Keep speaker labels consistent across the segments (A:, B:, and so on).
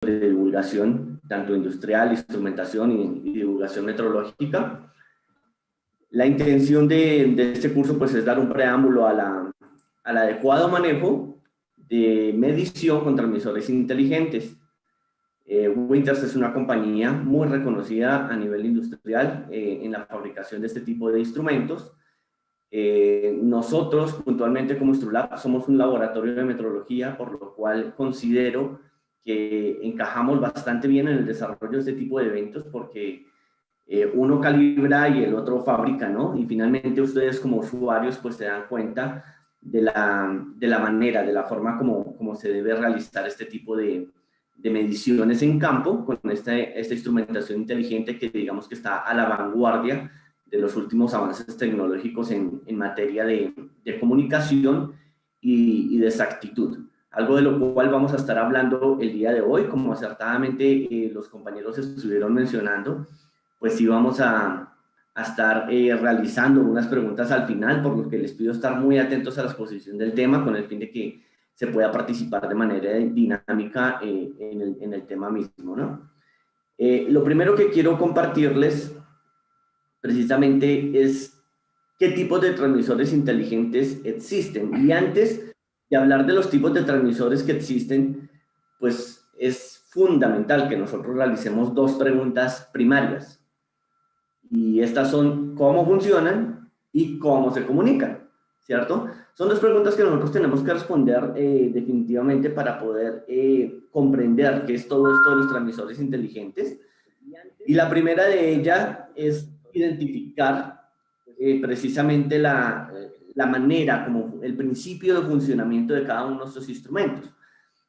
A: de divulgación, tanto industrial, instrumentación y divulgación metrológica. La intención de este curso pues, es dar un preámbulo al adecuado manejo de medición con transmisores inteligentes. Winters es una compañía muy reconocida a nivel industrial en la fabricación de este tipo de instrumentos. Nosotros, puntualmente como Instrulab, somos un laboratorio de metrología, por lo cual considero que encajamos bastante bien en el desarrollo de este tipo de eventos, porque uno calibra y el otro fabrica, ¿no? Y finalmente ustedes como usuarios pues se dan cuenta de la manera, de la forma como se debe realizar este tipo de mediciones en campo con esta instrumentación inteligente que digamos que está a la vanguardia de los últimos avances tecnológicos en materia de comunicación y de exactitud. Algo de lo cual vamos a estar hablando el día de hoy, como acertadamente los compañeros estuvieron mencionando, pues sí vamos a estar realizando unas preguntas al final, por lo que les pido estar muy atentos a la exposición del tema con el fin de que se pueda participar de manera dinámica en el tema mismo, ¿no? Lo primero que quiero compartirles precisamente es qué tipos de transmisores inteligentes existen. Y antes de hablar de los tipos de transmisores que existen, pues es fundamental que nosotros realicemos dos preguntas primarias. Y estas son cómo funcionan y cómo se comunican, ¿cierto? Son dos preguntas que nosotros tenemos que responder definitivamente para poder comprender qué es todo esto de los transmisores inteligentes. Y la primera de ellas es identificar precisamente la manera, como el principio de funcionamiento de cada uno de estos instrumentos.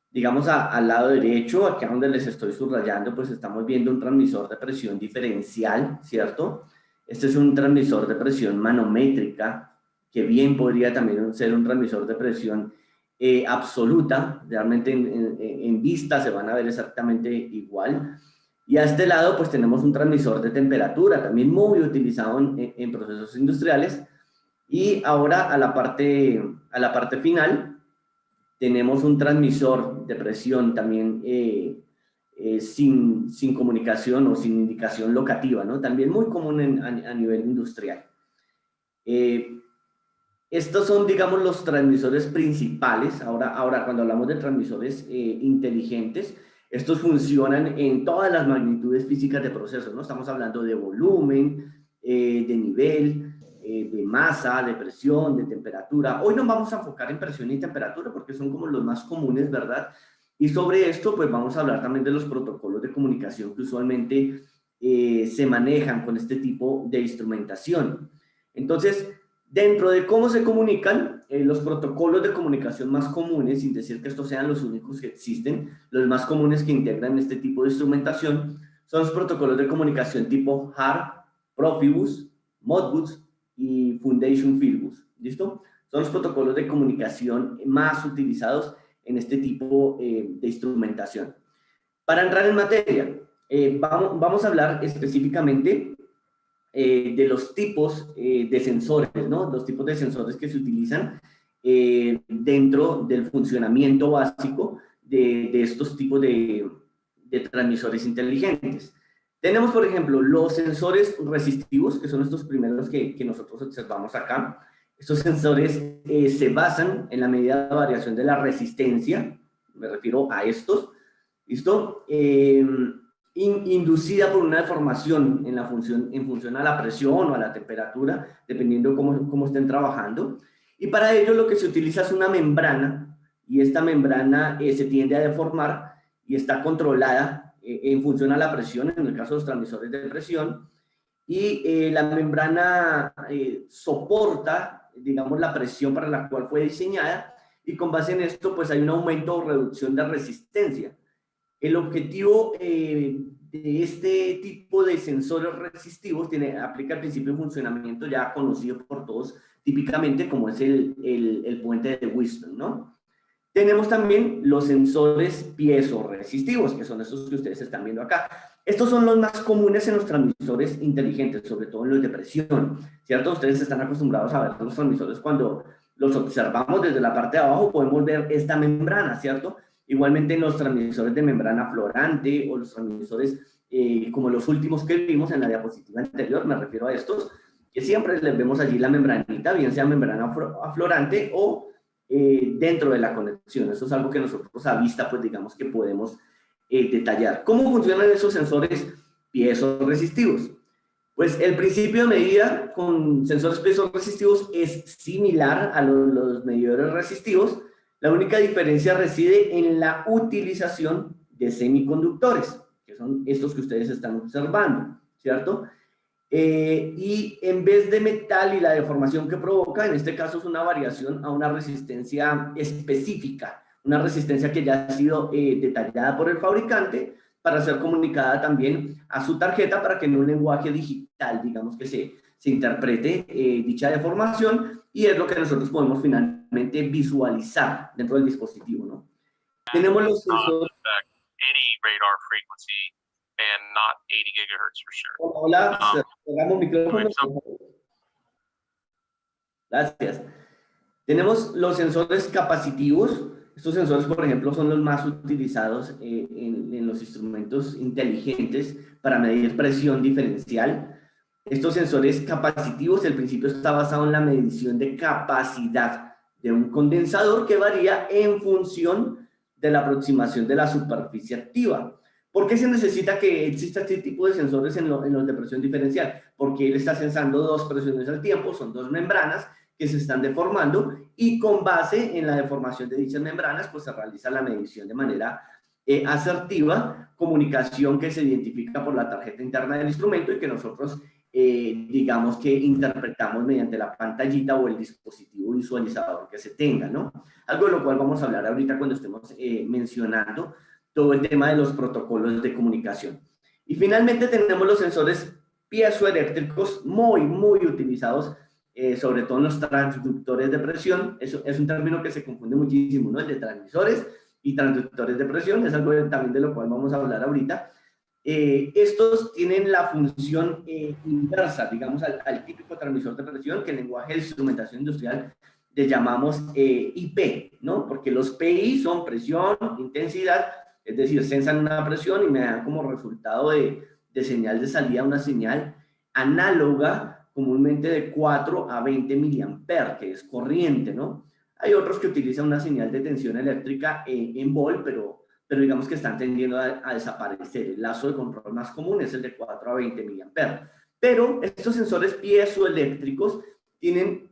A: Digamos, al lado derecho, aquí donde les estoy subrayando, pues estamos viendo un transmisor de presión diferencial, ¿cierto? Este es un transmisor de presión manométrica, que bien podría también ser un transmisor de presión absoluta, realmente en vista se van a ver exactamente igual. Y a este lado, pues tenemos un transmisor de temperatura, también muy utilizado en procesos industriales. Y ahora a la parte final, tenemos un transmisor de presión también sin comunicación o sin indicación locativa, ¿no? También muy común a nivel industrial. Estos son, digamos, los transmisores principales. Ahora cuando hablamos de transmisores inteligentes, estos funcionan en todas las magnitudes físicas de procesos, ¿no? Estamos hablando de volumen, de nivel, de masa, de presión, de temperatura. Hoy nos vamos a enfocar en presión y temperatura porque son como los más comunes, ¿verdad? Y sobre esto, pues vamos a hablar también de los protocolos de comunicación que usualmente se manejan con este tipo de instrumentación. Entonces, dentro de cómo se comunican, los protocolos de comunicación más comunes, sin decir que estos sean los únicos que existen, los más comunes que integran este tipo de instrumentación, son los protocolos de comunicación tipo HARP, Profibus, Modbus y Foundation Fieldbus. ¿Listo? Son los protocolos de comunicación más utilizados en este tipo de instrumentación. Para entrar en materia, vamos a hablar específicamente de los tipos de sensores, ¿no? Los tipos de sensores que se utilizan dentro del funcionamiento básico de estos tipos de transmisores inteligentes. Tenemos, por ejemplo, los sensores resistivos, que son estos primeros que nosotros observamos acá. Estos sensores se basan en la medida de variación de la resistencia, me refiero a estos, ¿listo? Inducida por una deformación en función a la presión o a la temperatura, dependiendo cómo estén trabajando. Y para ello lo que se utiliza es una membrana, y esta membrana se tiende a deformar y está controlada en función a la presión, en el caso de los transmisores de presión, y la membrana soporta, digamos, la presión para la cual fue diseñada, y con base en esto, pues hay un aumento o reducción de resistencia. El objetivo de este tipo de sensores resistivos aplica el principio de funcionamiento ya conocido por todos, típicamente como es el puente de Wheatstone, ¿no? Tenemos también los sensores piezoresistivos, que son estos que ustedes están viendo acá. Estos son los más comunes en los transmisores inteligentes, sobre todo en los de presión, ¿cierto? Ustedes están acostumbrados a ver los transmisores cuando los observamos desde la parte de abajo, podemos ver esta membrana, ¿cierto? Igualmente en los transmisores de membrana aflorante o los transmisores como los últimos que vimos en la diapositiva anterior, me refiero a estos, que siempre les vemos allí la membranita, bien sea membrana aflorante o dentro de la conexión. Eso es algo que nosotros a vista, pues digamos que podemos detallar. ¿Cómo funcionan esos sensores piezoresistivos? Pues el principio de medida con sensores piezoresistivos es similar a los medidores resistivos. La única diferencia reside en la utilización de semiconductores, que son estos que ustedes están observando, ¿cierto? Y en vez de metal y la deformación que provoca, en este caso es una variación a una resistencia específica, una resistencia que ya ha sido detallada por el fabricante para ser comunicada también a su tarjeta para que en un lenguaje digital, digamos que se interprete dicha deformación, y es lo que nosotros podemos finalmente visualizar dentro del dispositivo, ¿no? Tenemos los sensores.
B: Any radar frequency and not 80 gigahertz for sure.
A: Hola, cerramos micrófono. Gracias. Tenemos los sensores capacitivos. Estos sensores, por ejemplo, son los más utilizados en los instrumentos inteligentes para medir presión diferencial. Estos sensores capacitivos, el principio está basado en la medición de capacidad de un condensador que varía en función de la aproximación de la superficie activa. ¿Por qué se necesita que exista este tipo de sensores en los de presión diferencial? Porque él está sensando dos presiones al tiempo, son dos membranas que se están deformando, y con base en la deformación de dichas membranas, pues se realiza la medición de manera asertiva, comunicación que se identifica por la tarjeta interna del instrumento y que nosotros, digamos que interpretamos mediante la pantallita o el dispositivo visualizador que se tenga, ¿no? Algo de lo cual vamos a hablar ahorita cuando estemos mencionando todo el tema de los protocolos de comunicación. Y finalmente tenemos los sensores piezoeléctricos muy utilizados, sobre todo en los transductores de presión. Eso es un término que se confunde muchísimo, ¿no? El de transmisores y transductores de presión, es algo también de lo cual vamos a hablar ahorita. Estos tienen la función inversa, digamos, al típico transmisor de presión, que en lenguaje de instrumentación industrial le llamamos IP, ¿no? Porque los PI son presión, intensidad, es decir, sensan una presión y me dan como resultado de señal de salida una señal análoga, comúnmente de 4 a 20 miliamperes, que es corriente, ¿no? Hay otros que utilizan una señal de tensión eléctrica en volt, pero digamos que están tendiendo a desaparecer. El lazo de control más común es el de 4 a 20 miliamperes. Pero estos sensores piezoeléctricos tienen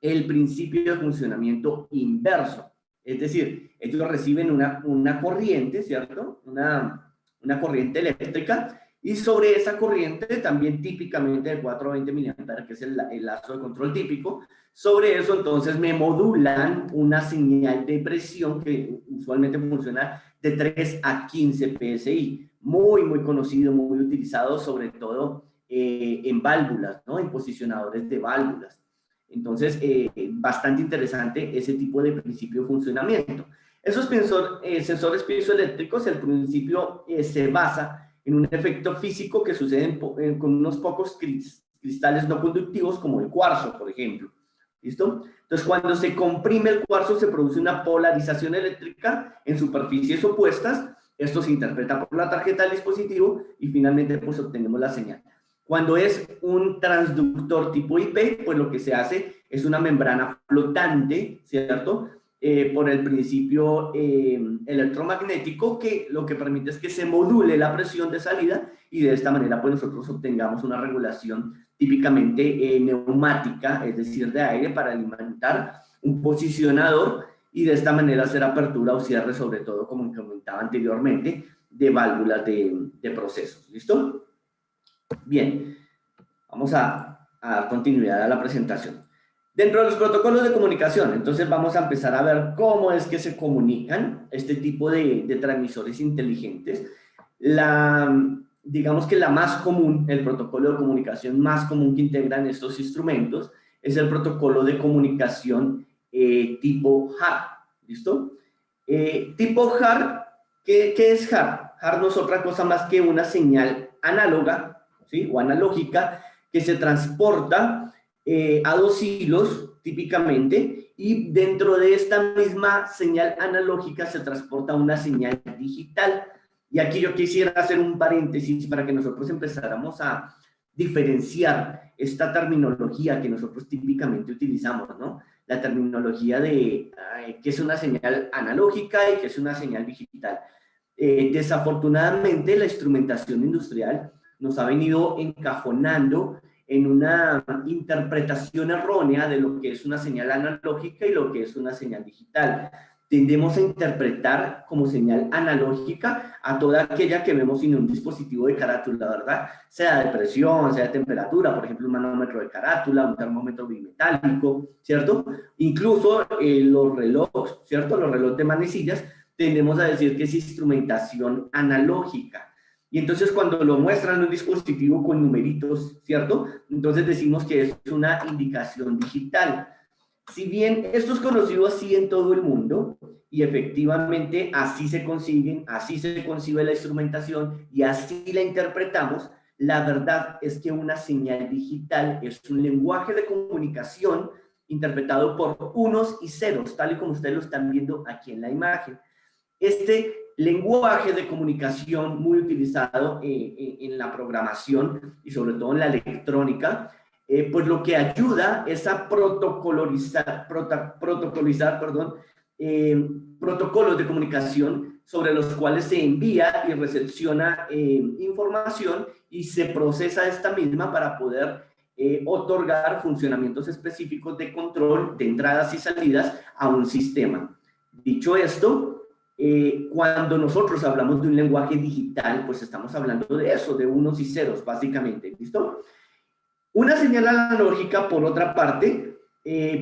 A: el principio de funcionamiento inverso. Es decir, ellos reciben una corriente, ¿cierto? Una corriente eléctrica, y sobre esa corriente, también típicamente de 4 a 20 miliamperes, que es el lazo de control típico, sobre eso entonces me modulan una señal de presión que usualmente funciona de 3 a 15 PSI. Muy conocido, muy utilizado, sobre todo en válvulas, ¿no? En posicionadores de válvulas. Entonces, bastante interesante ese tipo de principio de funcionamiento. Esos sensores piezoeléctricos, el principio se basa en un efecto físico que sucede con unos pocos cristales no conductivos, como el cuarzo, por ejemplo. ¿Listo? Entonces, cuando se comprime el cuarzo, se produce una polarización eléctrica en superficies opuestas. Esto se interpreta por la tarjeta del dispositivo y finalmente pues obtenemos la señal. Cuando es un transductor tipo IP, pues lo que se hace es una membrana flotante, ¿cierto? Por el principio electromagnético, que lo que permite es que se module la presión de salida, y de esta manera pues nosotros obtengamos una regulación típicamente neumática, es decir, de aire, para alimentar un posicionador y de esta manera hacer apertura o cierre, sobre todo, como comentaba anteriormente, de válvulas de procesos. ¿Listo? Bien, vamos a dar continuidad a la presentación. Dentro de los protocolos de comunicación, entonces vamos a empezar a ver cómo es que se comunican este tipo de transmisores inteligentes. Digamos que la más común, el protocolo de comunicación más común que integran estos instrumentos es el protocolo de comunicación tipo HAR. ¿Listo? Tipo HAR, ¿qué es HAR? HAR no es otra cosa más que una señal análoga, ¿sí? O analógica, que se transporta a dos hilos típicamente, y dentro de esta misma señal analógica se transporta una señal digital. Y aquí yo quisiera hacer un paréntesis para que nosotros empezáramos a diferenciar esta terminología que nosotros típicamente utilizamos, ¿no? La terminología de qué es una señal analógica y qué es una señal digital. Desafortunadamente, la instrumentación industrial nos ha venido encajonando en una interpretación errónea de lo que es una señal analógica y lo que es una señal digital. Tendemos a interpretar como señal analógica a toda aquella que vemos en un dispositivo de carátula, ¿verdad? Sea de presión, sea de temperatura, por ejemplo, un manómetro de carátula, un termómetro bimetálico, ¿cierto? Incluso los relojes, ¿cierto? Los relojes de manecillas, tendemos a decir que es instrumentación analógica. Y entonces cuando lo muestran en un dispositivo con numeritos, ¿cierto? Entonces decimos que es una indicación digital. Si bien esto es conocido así en todo el mundo, y efectivamente así se consiguen, así se concibe la instrumentación y así la interpretamos, la verdad es que una señal digital es un lenguaje de comunicación interpretado por unos y ceros, tal y como ustedes lo están viendo aquí en la imagen. Este lenguaje de comunicación muy utilizado en la programación y sobre todo en la electrónica, pues lo que ayuda es a protocolizar protocolos de comunicación sobre los cuales se envía y recepciona información y se procesa esta misma para poder otorgar funcionamientos específicos de control de entradas y salidas a un sistema. Dicho esto, cuando nosotros hablamos de un lenguaje digital, pues estamos hablando de eso, de unos y ceros, básicamente, ¿listo? Una señal analógica, por otra parte,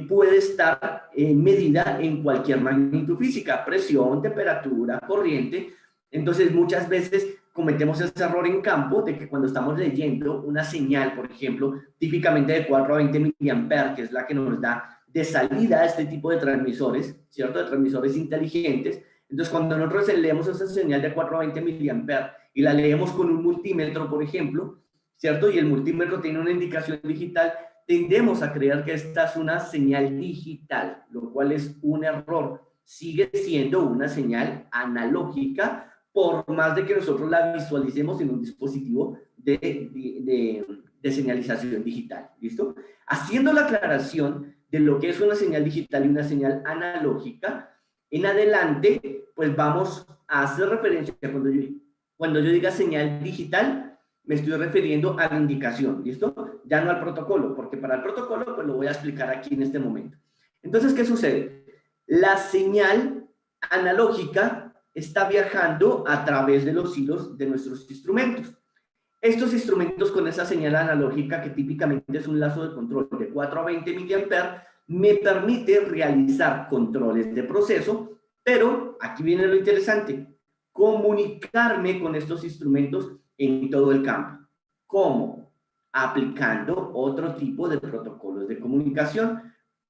A: puede estar medida en cualquier magnitud física, presión, temperatura, corriente. Entonces, muchas veces cometemos ese error en campo de que cuando estamos leyendo una señal, por ejemplo, típicamente de 4 a 20 miliamperes, que es la que nos da de salida a este tipo de transmisores, ¿cierto? De transmisores inteligentes. Entonces, cuando nosotros leemos esa señal de 4 a 20 miliamperes y la leemos con un multímetro, por ejemplo, ¿cierto? Y el multímetro tiene una indicación digital, tendemos a creer que esta es una señal digital, lo cual es un error. Sigue siendo una señal analógica, por más de que nosotros la visualicemos en un dispositivo de señalización digital, ¿listo? Haciendo la aclaración de lo que es una señal digital y una señal analógica, en adelante, pues vamos a hacer referencia, cuando yo diga señal digital, me estoy refiriendo a la indicación, ¿listo? Ya no al protocolo, porque para el protocolo, pues lo voy a explicar aquí en este momento. Entonces, ¿qué sucede? La señal analógica está viajando a través de los hilos de nuestros instrumentos. Estos instrumentos con esa señal analógica, que típicamente es un lazo de control de 4 a 20 miliamperes, me permite realizar controles de proceso, pero aquí viene lo interesante, comunicarme con estos instrumentos en todo el campo. ¿Cómo? Aplicando otro tipo de protocolos de comunicación.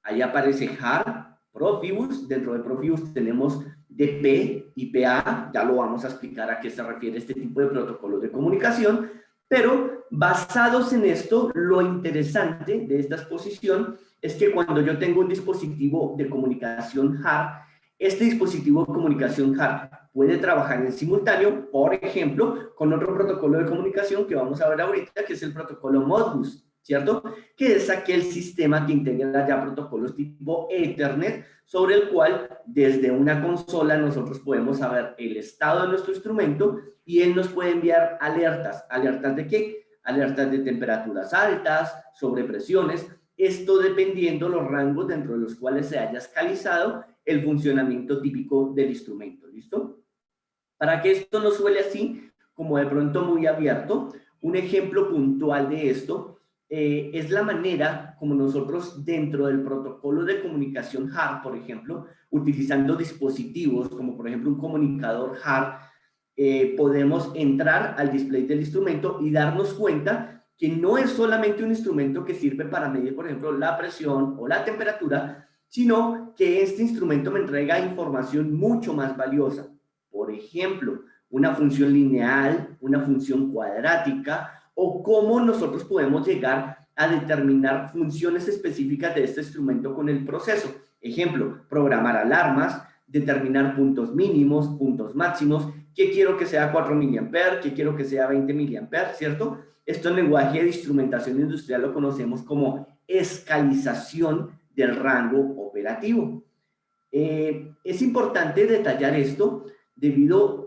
A: Ahí aparece HART, Profibus. Dentro de Profibus tenemos DP, IPA. Ya lo vamos a explicar a qué se refiere este tipo de protocolos de comunicación. Pero basados en esto, lo interesante de esta exposición es que cuando yo tengo un dispositivo de comunicación HART, este dispositivo de comunicación HART puede trabajar en simultáneo, por ejemplo, con otro protocolo de comunicación que vamos a ver ahorita, que es el protocolo Modbus, ¿cierto? Que es aquel sistema que integra ya protocolos tipo Ethernet, sobre el cual desde una consola nosotros podemos saber el estado de nuestro instrumento y él nos puede enviar alertas. ¿Alertas de qué? Alertas de temperaturas altas, sobrepresiones, esto dependiendo los rangos dentro de los cuales se haya escalizado el funcionamiento típico del instrumento, ¿listo? Para que esto no suele así, como de pronto muy abierto, un ejemplo puntual de esto es la manera como nosotros dentro del protocolo de comunicación HART, por ejemplo, utilizando dispositivos como por ejemplo un comunicador HART, podemos entrar al display del instrumento y darnos cuenta que no es solamente un instrumento que sirve para medir, por ejemplo, la presión o la temperatura, sino que este instrumento me entrega información mucho más valiosa. Por ejemplo, una función lineal, una función cuadrática, o cómo nosotros podemos llegar a determinar funciones específicas de este instrumento con el proceso. Ejemplo, programar alarmas, determinar puntos mínimos, puntos máximos, qué quiero que sea 4 mA, qué quiero que sea 20 mA, ¿cierto? Esto en lenguaje de instrumentación industrial lo conocemos como escalización del rango operativo. Es importante detallar esto debido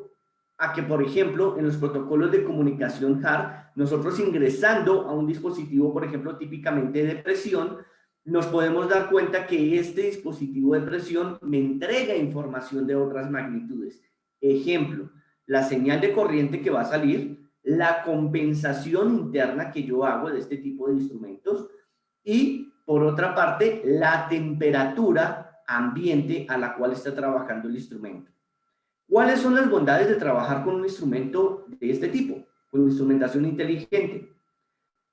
A: a que, por ejemplo, en los protocolos de comunicación HART, nosotros ingresando a un dispositivo, por ejemplo, típicamente de presión, nos podemos dar cuenta que este dispositivo de presión me entrega información de otras magnitudes. Ejemplo, la señal de corriente que va a salir, la compensación interna que yo hago de este tipo de instrumentos y, por otra parte, la temperatura ambiente a la cual está trabajando el instrumento. ¿Cuáles son las bondades de trabajar con un instrumento de este tipo, con instrumentación inteligente?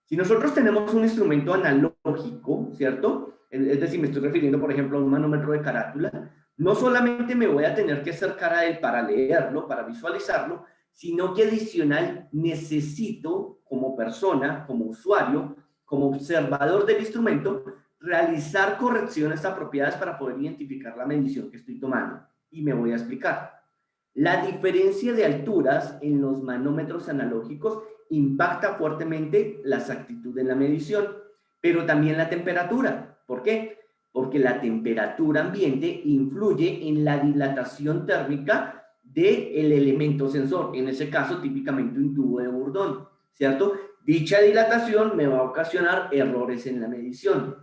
A: Si nosotros tenemos un instrumento analógico, ¿cierto? Es decir, me estoy refiriendo, por ejemplo, a un manómetro de carátula, no solamente me voy a tener que acercar a él para leerlo, para visualizarlo, sino que adicional necesito, como persona, como usuario, como observador del instrumento, realizar correcciones apropiadas para poder identificar la medición que estoy tomando. Y me voy a explicar. La diferencia de alturas en los manómetros analógicos impacta fuertemente la exactitud en la medición, pero también la temperatura. ¿Por qué? Porque la temperatura ambiente influye en la dilatación térmica del elemento sensor, en ese caso típicamente un tubo de Bourdon, ¿cierto? Dicha dilatación me va a ocasionar errores en la medición.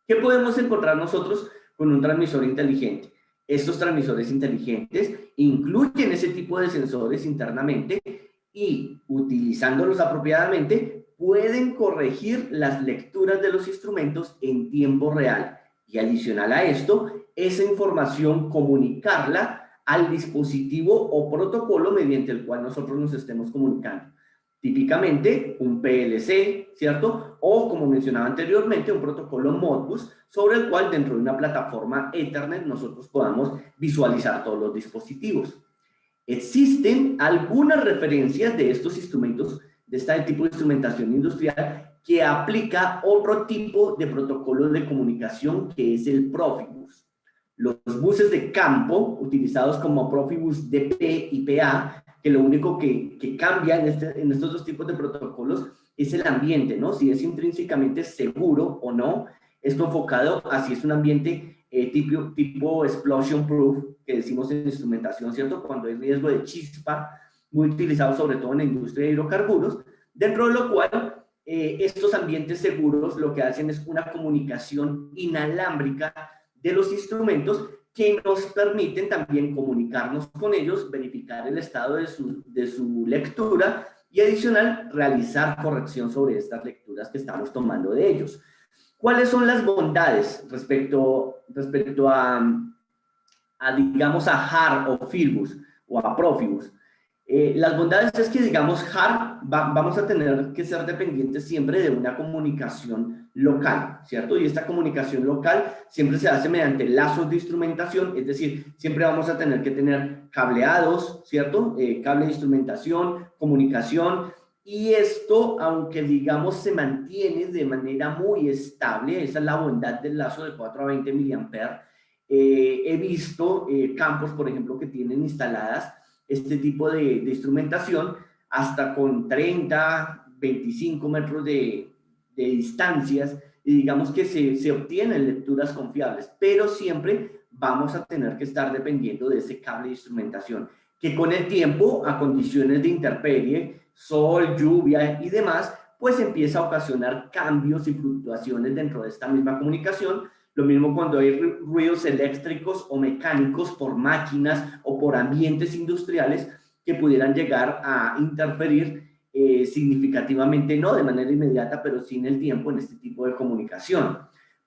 A: ¿Qué podemos encontrar nosotros con un transmisor inteligente? Estos transmisores inteligentes incluyen ese tipo de sensores internamente y, utilizándolos apropiadamente, pueden corregir las lecturas de los instrumentos en tiempo real. Y adicional a esto, esa información comunicarla al dispositivo o protocolo mediante el cual nosotros nos estemos comunicando. Típicamente un PLC, ¿cierto? O, como mencionaba anteriormente, un protocolo Modbus, sobre el cual dentro de una plataforma Ethernet nosotros podamos visualizar todos los dispositivos. Existen algunas referencias de estos instrumentos, de este tipo de instrumentación industrial, que aplica otro tipo de protocolo de comunicación que es el Profibus. Los buses de campo, utilizados como Profibus DP y PA, que lo único que cambia en estos dos tipos de protocolos es el ambiente, ¿no? Si es intrínsecamente seguro o no. Esto enfocado a si es un ambiente tipo explosion proof, que decimos en instrumentación, ¿cierto? Cuando hay riesgo de chispa, muy utilizado sobre todo en la industria de hidrocarburos, dentro de lo cual estos ambientes seguros lo que hacen es una comunicación inalámbrica de los instrumentos que nos permiten también comunicarnos con ellos, verificar el estado de su lectura y adicional realizar corrección sobre estas lecturas que estamos tomando de ellos. ¿Cuáles son las bondades respecto digamos, a HART o Filbus o a Profibus? Las bondades es que, digamos, HART vamos a tener que ser dependientes siempre de una comunicación local, ¿cierto? Y esta comunicación local siempre se hace mediante lazos de instrumentación, es decir, siempre vamos a tener que tener cableados, ¿cierto? Cable de instrumentación, comunicación, y esto, aunque digamos se mantiene de manera muy estable, esa es la bondad del lazo de 4 a 20 mA, he visto campos, por ejemplo, que tienen instaladas este tipo de instrumentación hasta con 30, 25 metros de distancias, y digamos que se obtienen lecturas confiables, pero siempre vamos a tener que estar dependiendo de ese cable de instrumentación, que con el tiempo, a condiciones de intemperie, sol, lluvia y demás, pues empieza a ocasionar cambios y fluctuaciones dentro de esta misma comunicación. Lo mismo cuando hay ruidos eléctricos o mecánicos por máquinas o por ambientes industriales que pudieran llegar a interferir significativamente, no de manera inmediata, pero sí en el tiempo en este tipo de comunicación.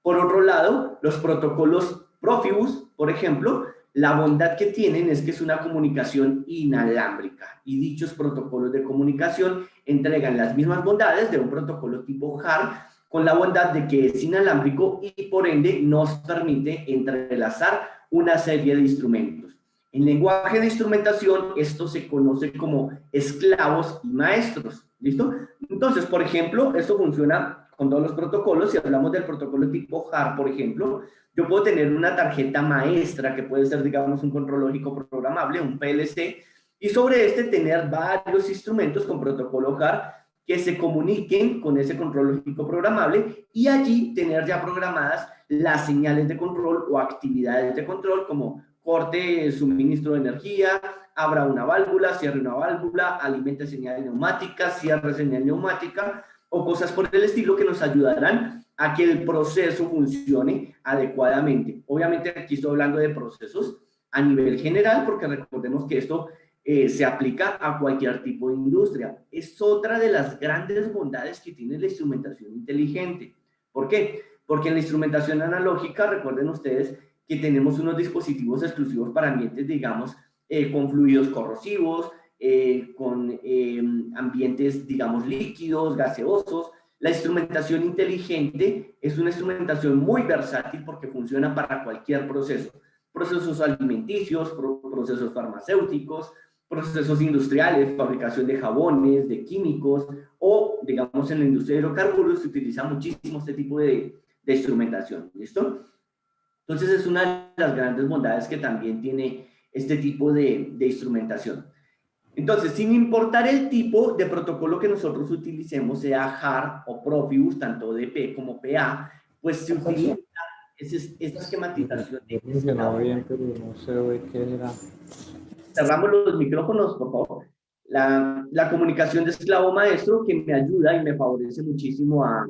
A: Por otro lado, los protocolos Profibus, por ejemplo, la bondad que tienen es que es una comunicación inalámbrica y dichos protocolos de comunicación entregan las mismas bondades de un protocolo tipo HART, con la bondad de que es inalámbrico y por ende nos permite entrelazar una serie de instrumentos. En lenguaje de instrumentación esto se conoce como esclavos y maestros, ¿listo? Entonces, por ejemplo, esto funciona con todos los protocolos. Si hablamos del protocolo tipo HAR, por ejemplo, yo puedo tener una tarjeta maestra que puede ser, digamos, un control lógico programable, un PLC, y sobre este tener varios instrumentos con protocolo HAR que se comuniquen con ese control lógico programable y allí tener ya programadas las señales de control o actividades de control como corte, suministro de energía, abra una válvula, cierre una válvula, alimente señal neumática, cierre señal neumática o cosas por el estilo que nos ayudarán a que el proceso funcione adecuadamente. Obviamente aquí estoy hablando de procesos a nivel general porque recordemos que esto se aplica a cualquier tipo de industria. Es otra de las grandes bondades que tiene la instrumentación inteligente. ¿Por qué? Porque en la instrumentación analógica, recuerden ustedes que tenemos unos dispositivos exclusivos para ambientes, digamos, con fluidos corrosivos, con ambientes, digamos, líquidos, gaseosos. La instrumentación inteligente es una instrumentación muy versátil porque funciona para cualquier proceso. Procesos alimenticios, procesos farmacéuticos, procesos industriales, fabricación de jabones, de químicos, o, digamos, en la industria de hidrocarburos se utiliza muchísimo este tipo de instrumentación, ¿listo? Entonces es una de las grandes bondades que también tiene este tipo de instrumentación. Entonces, sin importar el tipo de protocolo que nosotros utilicemos, sea HAR o Profibus, tanto DP como PA, pues se utiliza esta esquematización.
C: Funcionaba bien, pero no sé de qué era.
A: Cerramos los micrófonos, por favor. La comunicación de esclavo-maestro que me ayuda y me favorece muchísimo a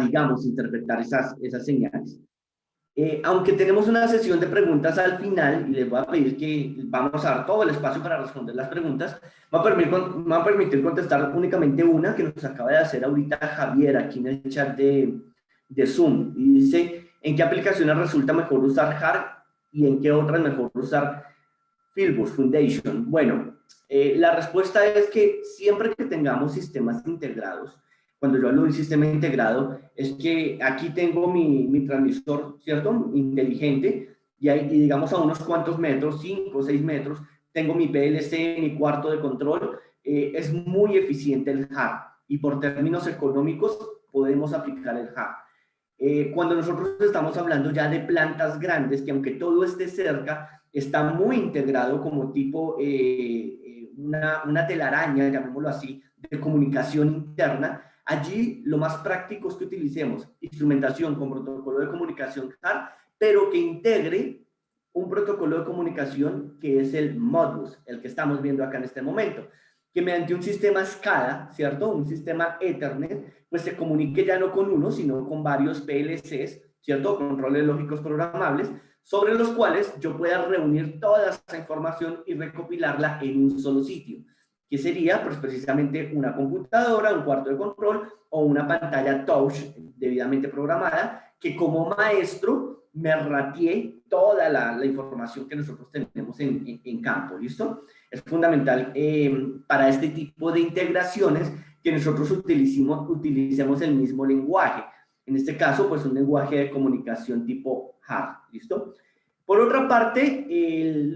A: digamos, interpretar esas señales. Aunque tenemos una sesión de preguntas al final, y les voy a pedir que vamos a dar todo el espacio para responder las preguntas, me va a permitir contestar únicamente una que nos acaba de hacer ahorita Javier aquí en el chat de Zoom. Y dice, ¿en qué aplicaciones resulta mejor usar HAR y en qué otras mejor usar Fieldbus Foundation? Bueno, la respuesta es que siempre que tengamos sistemas integrados, cuando yo hablo de un sistema integrado, es que aquí tengo mi transmisor, ¿cierto? Inteligente, y digamos a unos cuantos metros, 5 o 6 metros, tengo mi PLC, mi cuarto de control, es muy eficiente el HAR, y por términos económicos podemos aplicar el HAR. Cuando nosotros estamos hablando ya de plantas grandes, que aunque todo esté cerca, está muy integrado como tipo una telaraña, llamémoslo así, de comunicación interna. Allí lo más práctico es que utilicemos instrumentación con protocolo de comunicación HAR, pero que integre un protocolo de comunicación que es el Modbus, el que estamos viendo acá en este momento, que mediante un sistema SCADA, ¿cierto? Un sistema Ethernet, pues se comunique ya no con uno, sino con varios PLCs, ¿cierto? Controles lógicos programables, sobre los cuales yo pueda reunir toda esa información y recopilarla en un solo sitio, que sería pues precisamente una computadora, un cuarto de control o una pantalla touch debidamente programada que como maestro me ratee toda la información que nosotros tenemos en campo, ¿listo? Es fundamental para este tipo de integraciones que nosotros utilicemos el mismo lenguaje. En este caso, pues un lenguaje de comunicación tipo HAR, ¿listo? Por otra parte,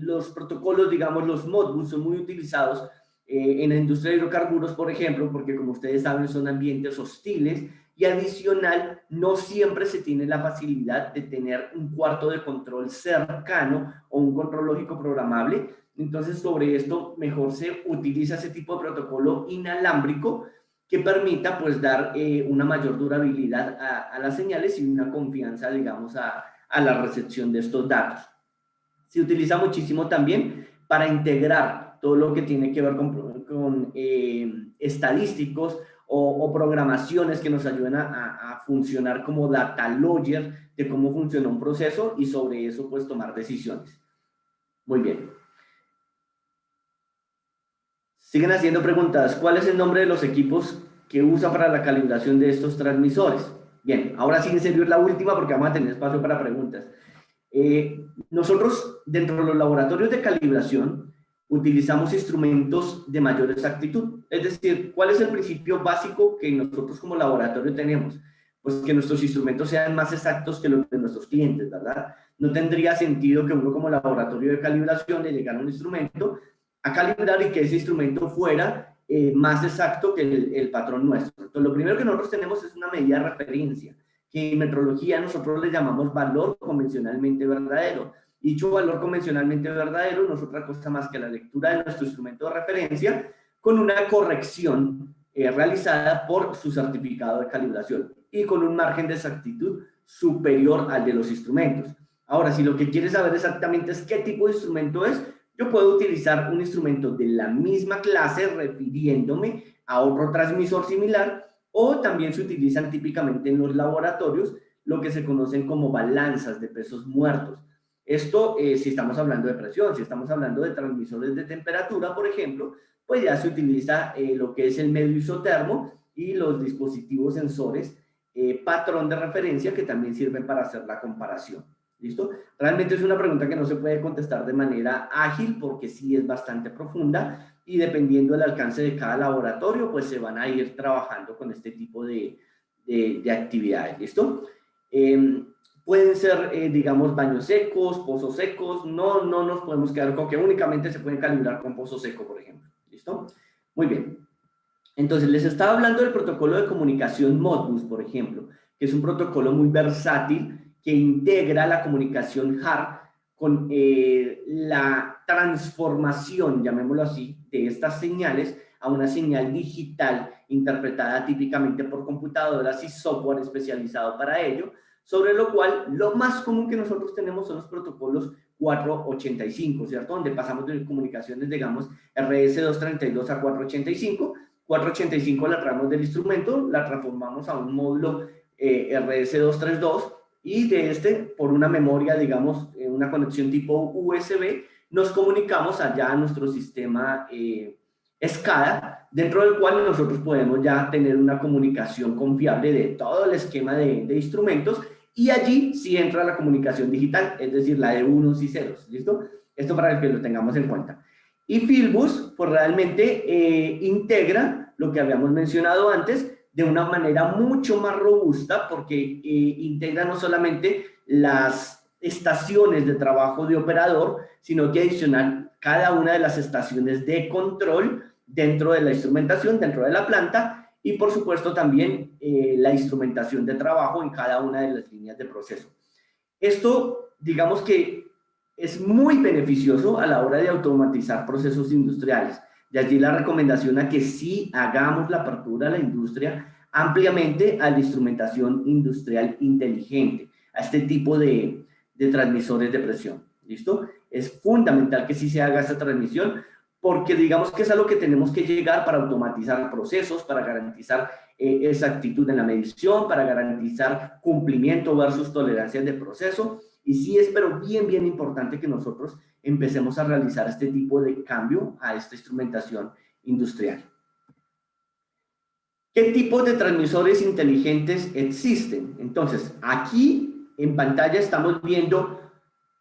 A: los protocolos, digamos, los Modbus son muy utilizados en la industria de hidrocarburos, por ejemplo, porque como ustedes saben son ambientes hostiles y adicional no siempre se tiene la facilidad de tener un cuarto de control cercano o un control lógico programable. Entonces sobre esto mejor se utiliza ese tipo de protocolo inalámbrico que permita pues dar una mayor durabilidad a las señales y una confianza, digamos, a la recepción de estos datos. Se utiliza muchísimo también para integrar todo lo que tiene que ver con estadísticos o programaciones que nos ayuden a funcionar como data logger de cómo funciona un proceso y sobre eso pues tomar decisiones. Muy bien. Siguen haciendo preguntas. ¿Cuál es el nombre de los equipos que usa para la calibración de estos transmisores? Bien, ahora sí en serio es la última porque vamos a tener espacio para preguntas. Nosotros dentro de los laboratorios de calibración utilizamos instrumentos de mayor exactitud. Es decir, ¿cuál es el principio básico que nosotros como laboratorio tenemos? Pues que nuestros instrumentos sean más exactos que los de nuestros clientes, ¿verdad? No tendría sentido que uno como laboratorio de calibración le llegara un instrumento a calibrar y que ese instrumento fuera más exacto que el patrón nuestro. Entonces, lo primero que nosotros tenemos es una medida de referencia, que en metrología nosotros le llamamos valor convencionalmente verdadero. Dicho valor convencionalmente verdadero no es otra cosa más que la lectura de nuestro instrumento de referencia con una corrección realizada por su certificado de calibración y con un margen de exactitud superior al de los instrumentos. Ahora, si lo que quieres saber exactamente es qué tipo de instrumento es, yo puedo utilizar un instrumento de la misma clase refiriéndome a otro transmisor similar, o también se utilizan típicamente en los laboratorios lo que se conocen como balanzas de pesos muertos. Esto, si estamos hablando de presión, si estamos hablando de transmisores de temperatura, por ejemplo, pues ya se utiliza lo que es el medio isotermo y los dispositivos sensores patrón de referencia que también sirven para hacer la comparación. ¿Listo? Realmente es una pregunta que no se puede contestar de manera ágil porque sí es bastante profunda y dependiendo del alcance de cada laboratorio, pues se van a ir trabajando con este tipo de actividades. ¿Listo? Pueden ser, digamos, baños secos, pozos secos. No nos podemos quedar con que únicamente se pueden calibrar con pozo seco, por ejemplo. ¿Listo? Muy bien. Entonces, les estaba hablando del protocolo de comunicación Modbus, por ejemplo, que es un protocolo muy versátil que integra la comunicación HART con la transformación, llamémoslo así, de estas señales a una señal digital interpretada típicamente por computadoras y software especializado para ello, sobre lo cual lo más común que nosotros tenemos son los protocolos 485, ¿cierto? Donde pasamos de comunicaciones, digamos, RS232 a 485. 485 la traemos del instrumento, la transformamos a un módulo RS232 y de este, por una memoria, digamos, una conexión tipo USB, nos comunicamos allá a nuestro sistema SCADA, dentro del cual nosotros podemos ya tener una comunicación confiable de todo el esquema de instrumentos, y allí sí entra la comunicación digital, es decir, la de unos y ceros, ¿listo? Esto para que lo tengamos en cuenta. Y Fieldbus, pues realmente integra lo que habíamos mencionado antes de una manera mucho más robusta, porque integra no solamente las estaciones de trabajo de operador, sino que adicional cada una de las estaciones de control dentro de la instrumentación, dentro de la planta, y por supuesto también la instrumentación de trabajo en cada una de las líneas de proceso. Esto, digamos que es muy beneficioso a la hora de automatizar procesos industriales. De allí la recomendación a que sí hagamos la apertura a la industria ampliamente a la instrumentación industrial inteligente, a este tipo de transmisores de presión. ¿Listo? Es fundamental que sí se haga esta transmisión porque digamos que es a lo que tenemos que llegar para automatizar procesos, para garantizar exactitud en la medición, para garantizar cumplimiento versus tolerancias de proceso. Y sí es, pero bien importante que nosotros empecemos a realizar este tipo de cambio a esta instrumentación industrial. ¿Qué tipos de transmisores inteligentes existen? Entonces, aquí en pantalla estamos viendo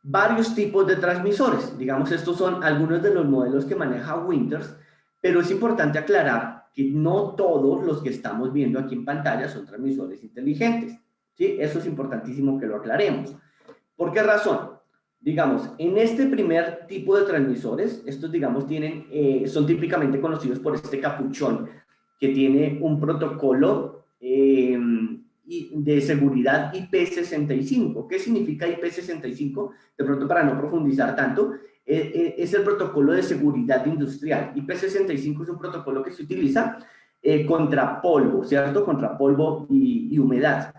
A: varios tipos de transmisores. Digamos, estos son algunos de los modelos que maneja Winters, pero es importante aclarar que no todos los que estamos viendo aquí en pantalla son transmisores inteligentes. ¿Sí? Eso es importantísimo que lo aclaremos. ¿Por qué razón? Digamos, en este primer tipo de transmisores, estos, digamos, son típicamente conocidos por este capuchón, que tiene un protocolo de seguridad IP65. ¿Qué significa IP65? De pronto, para no profundizar tanto, es el protocolo de seguridad industrial. IP65 es un protocolo que se utiliza contra polvo, ¿cierto? Contra polvo y humedad.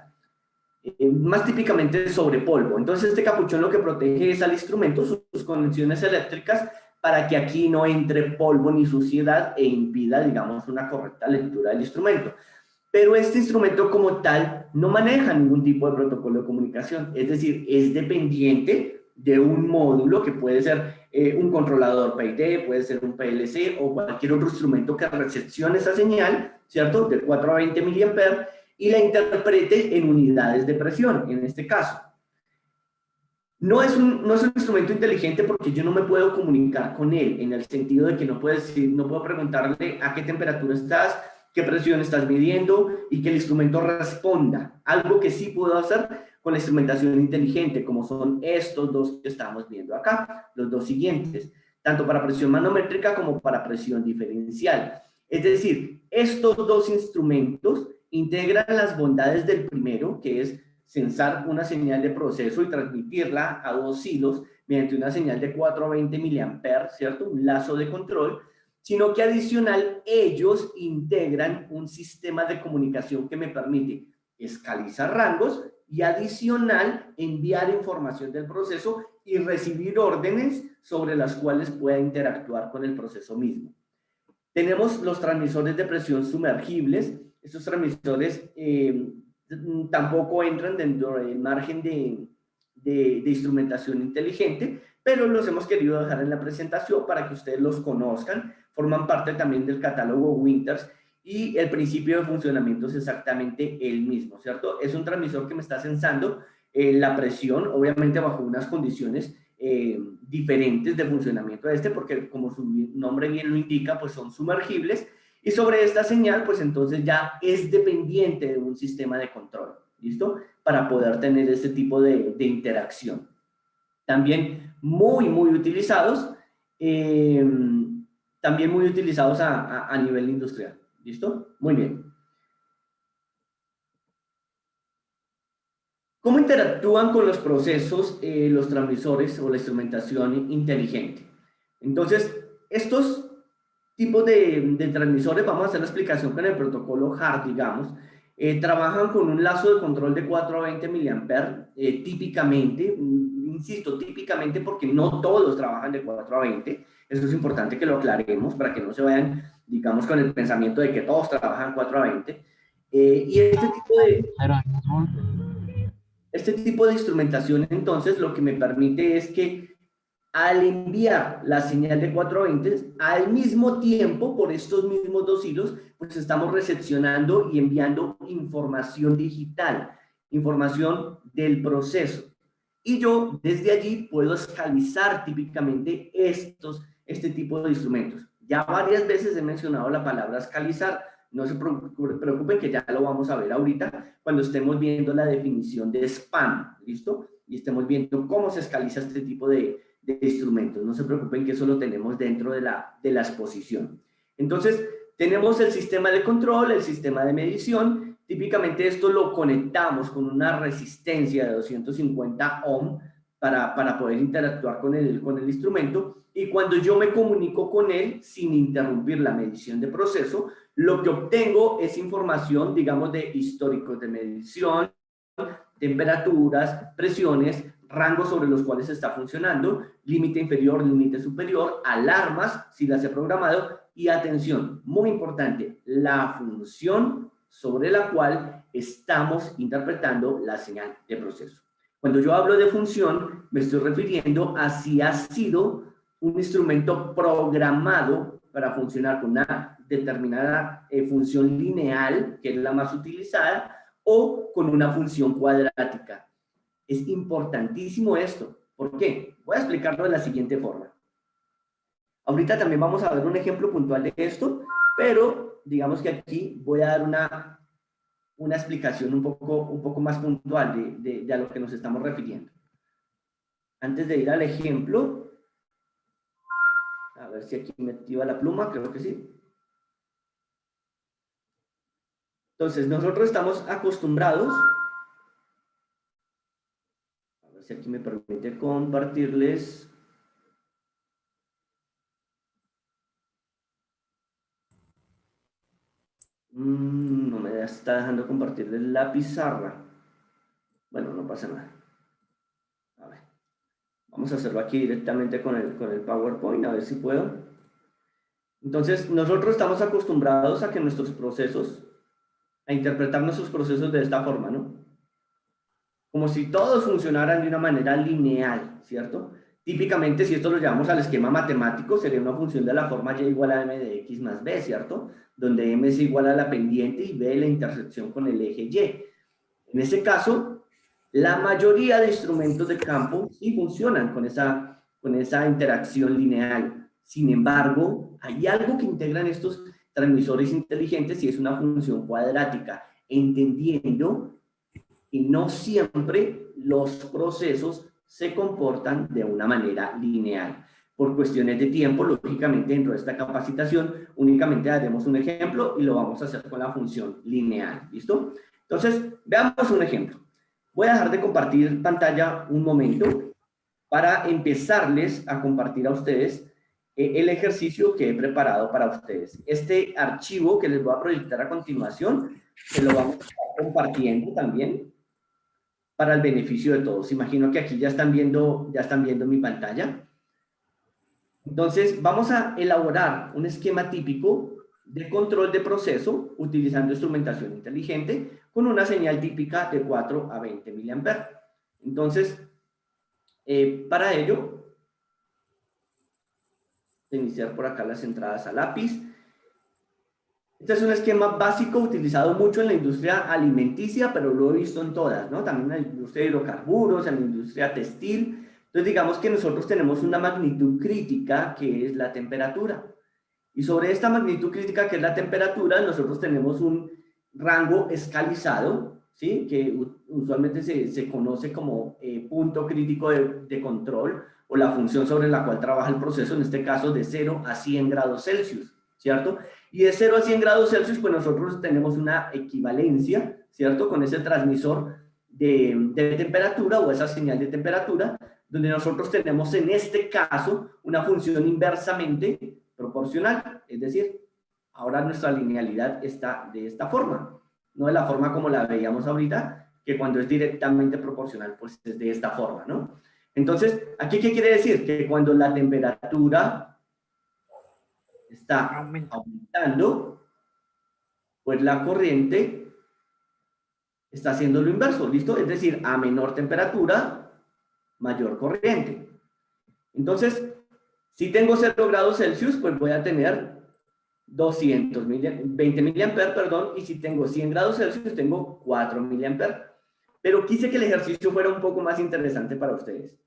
A: Más típicamente sobre polvo. Entonces este capuchón lo que protege es al instrumento, sus conexiones eléctricas, para que aquí no entre polvo ni suciedad e impida, digamos, una correcta lectura del instrumento. Pero este instrumento como tal no maneja ningún tipo de protocolo de comunicación, es decir, es dependiente de un módulo que puede ser un controlador PID, puede ser un PLC o cualquier otro instrumento que recepcione esa señal, ¿cierto? De 4 a 20 mA, y la interprete en unidades de presión, en este caso. No es un instrumento inteligente porque yo no me puedo comunicar con él, en el sentido de que no puedo preguntarle a qué temperatura estás, qué presión estás midiendo y que el instrumento responda. Algo que sí puedo hacer con la instrumentación inteligente, como son estos dos que estamos viendo acá, los dos siguientes, tanto para presión manométrica como para presión diferencial. Es decir, estos dos instrumentos integran las bondades del primero, que es censar una señal de proceso y transmitirla a dos hilos mediante una señal de 420 mA, ¿cierto? Un lazo de control, sino que adicional ellos integran un sistema de comunicación que me permite escalizar rangos y adicional enviar información del proceso y recibir órdenes sobre las cuales pueda interactuar con el proceso mismo. Tenemos los transmisores de presión sumergibles. Estos transmisores tampoco entran dentro del margen de instrumentación inteligente, pero los hemos querido dejar en la presentación para que ustedes los conozcan. Forman parte también del catálogo Winters y el principio de funcionamiento es exactamente el mismo, ¿cierto? Es un transmisor que me está sensando la presión, obviamente bajo unas condiciones diferentes de funcionamiento de porque como su nombre bien lo indica, pues son sumergibles, y sobre esta señal, pues entonces ya es dependiente de un sistema de control, ¿listo? Para poder tener este tipo de interacción. También muy utilizados, a nivel industrial, ¿listo? Muy bien. ¿Cómo interactúan con los procesos los transmisores o la instrumentación inteligente? Entonces, estos tipos de transmisores, vamos a hacer la explicación con el protocolo HART, digamos, trabajan con un lazo de control de 420 mA, típicamente, insisto, típicamente porque no todos trabajan de 420, eso es importante que lo aclaremos para que no se vayan, digamos, con el pensamiento de que todos trabajan 420, y este tipo de instrumentación, entonces, lo que me permite es que al enviar la señal de 420, al mismo tiempo, por estos mismos dos hilos, pues estamos recepcionando y enviando información digital, información del proceso. Y yo, desde allí, puedo escalizar típicamente este tipo de instrumentos. Ya varias veces he mencionado la palabra escalizar. No se preocupen que ya lo vamos a ver ahorita cuando estemos viendo la definición de span, ¿listo? Y estemos viendo cómo se escaliza este tipo de instrumentos. No se preocupen que eso lo tenemos dentro de la exposición. Entonces, tenemos el sistema de control, el sistema de medición. Típicamente esto lo conectamos con una resistencia de 250 ohm para poder interactuar con el instrumento. Y cuando yo me comunico con él sin interrumpir la medición de proceso, lo que obtengo es información, digamos, de históricos de medición, temperaturas, presiones, rangos sobre los cuales está funcionando, límite inferior, límite superior, alarmas, si las he programado, y atención, muy importante, la función sobre la cual estamos interpretando la señal de proceso. Cuando yo hablo de función, me estoy refiriendo a si ha sido un instrumento programado para funcionar con una determinada función lineal, que es la más utilizada, o con una función cuadrática. Es importantísimo esto. ¿Por qué? Voy a explicarlo de la siguiente forma. Ahorita también vamos a ver un ejemplo puntual de esto, pero digamos que aquí voy a dar una explicación un poco más puntual de a lo que nos estamos refiriendo. Antes de ir al ejemplo, a ver si aquí me activa la pluma, creo que sí. Entonces, nosotros estamos acostumbrados, a ver si aquí me permite compartirles. No me está dejando compartirles la pizarra. Bueno, no pasa nada. A ver, vamos a hacerlo aquí directamente con el PowerPoint, a ver si puedo. Entonces, nosotros estamos acostumbrados a que nuestros procesos, a interpretar nuestros procesos de esta forma, ¿no? Como si todos funcionaran de una manera lineal, ¿cierto? Típicamente, si esto lo llevamos al esquema matemático, sería una función de la forma y igual a m de x más b, ¿cierto? Donde m es igual a la pendiente y b la intersección con el eje y. En ese caso, la mayoría de instrumentos de campo sí funcionan con esa interacción lineal. Sin embargo, hay algo que integran estos transmisores inteligentes y es una función cuadrática, entendiendo que no siempre los procesos se comportan de una manera lineal. Por cuestiones de tiempo, lógicamente, dentro de esta capacitación, únicamente haremos un ejemplo y lo vamos a hacer con la función lineal, ¿listo? Entonces, veamos un ejemplo. Voy a dejar de compartir pantalla un momento para empezarles a compartir a ustedes el ejercicio que he preparado para ustedes. Este archivo que les voy a proyectar a continuación, se lo vamos a estar compartiendo también para el beneficio de todos. Imagino que aquí ya están viendo mi pantalla. Entonces, vamos a elaborar un esquema típico de control de proceso utilizando instrumentación inteligente con una señal típica de 4 a 20 mA. Entonces, para ello, iniciar por acá las entradas a lápiz. Este es un esquema básico utilizado mucho en la industria alimenticia, pero lo he visto en todas, ¿no? También en la industria de hidrocarburos, en la industria textil. Entonces, digamos que nosotros tenemos una magnitud crítica que es la temperatura. Y sobre esta magnitud crítica que es la temperatura, nosotros tenemos un rango escalizado, ¿sí? Que usualmente se conoce como punto crítico de control o la función sobre la cual trabaja el proceso, en este caso de 0 a 100 grados Celsius, ¿cierto? Y de 0 a 100 grados Celsius, pues nosotros tenemos una equivalencia, ¿cierto? Con ese transmisor de temperatura o esa señal de temperatura, donde nosotros tenemos en este caso una función inversamente proporcional, es decir, ahora nuestra linealidad está de esta forma, no de la forma como la veíamos ahorita, que cuando es directamente proporcional, pues es de esta forma, ¿no? Entonces, ¿aquí qué quiere decir? Que cuando la temperatura está aumentando, pues la corriente está haciendo lo inverso, ¿listo? Es decir, a menor temperatura, mayor corriente. Entonces, si tengo 0 grados Celsius, pues voy a tener 20 miliamperes, perdón, y si tengo 100 grados Celsius, tengo 4 miliamperes. Pero quise que el ejercicio fuera un poco más interesante para ustedes.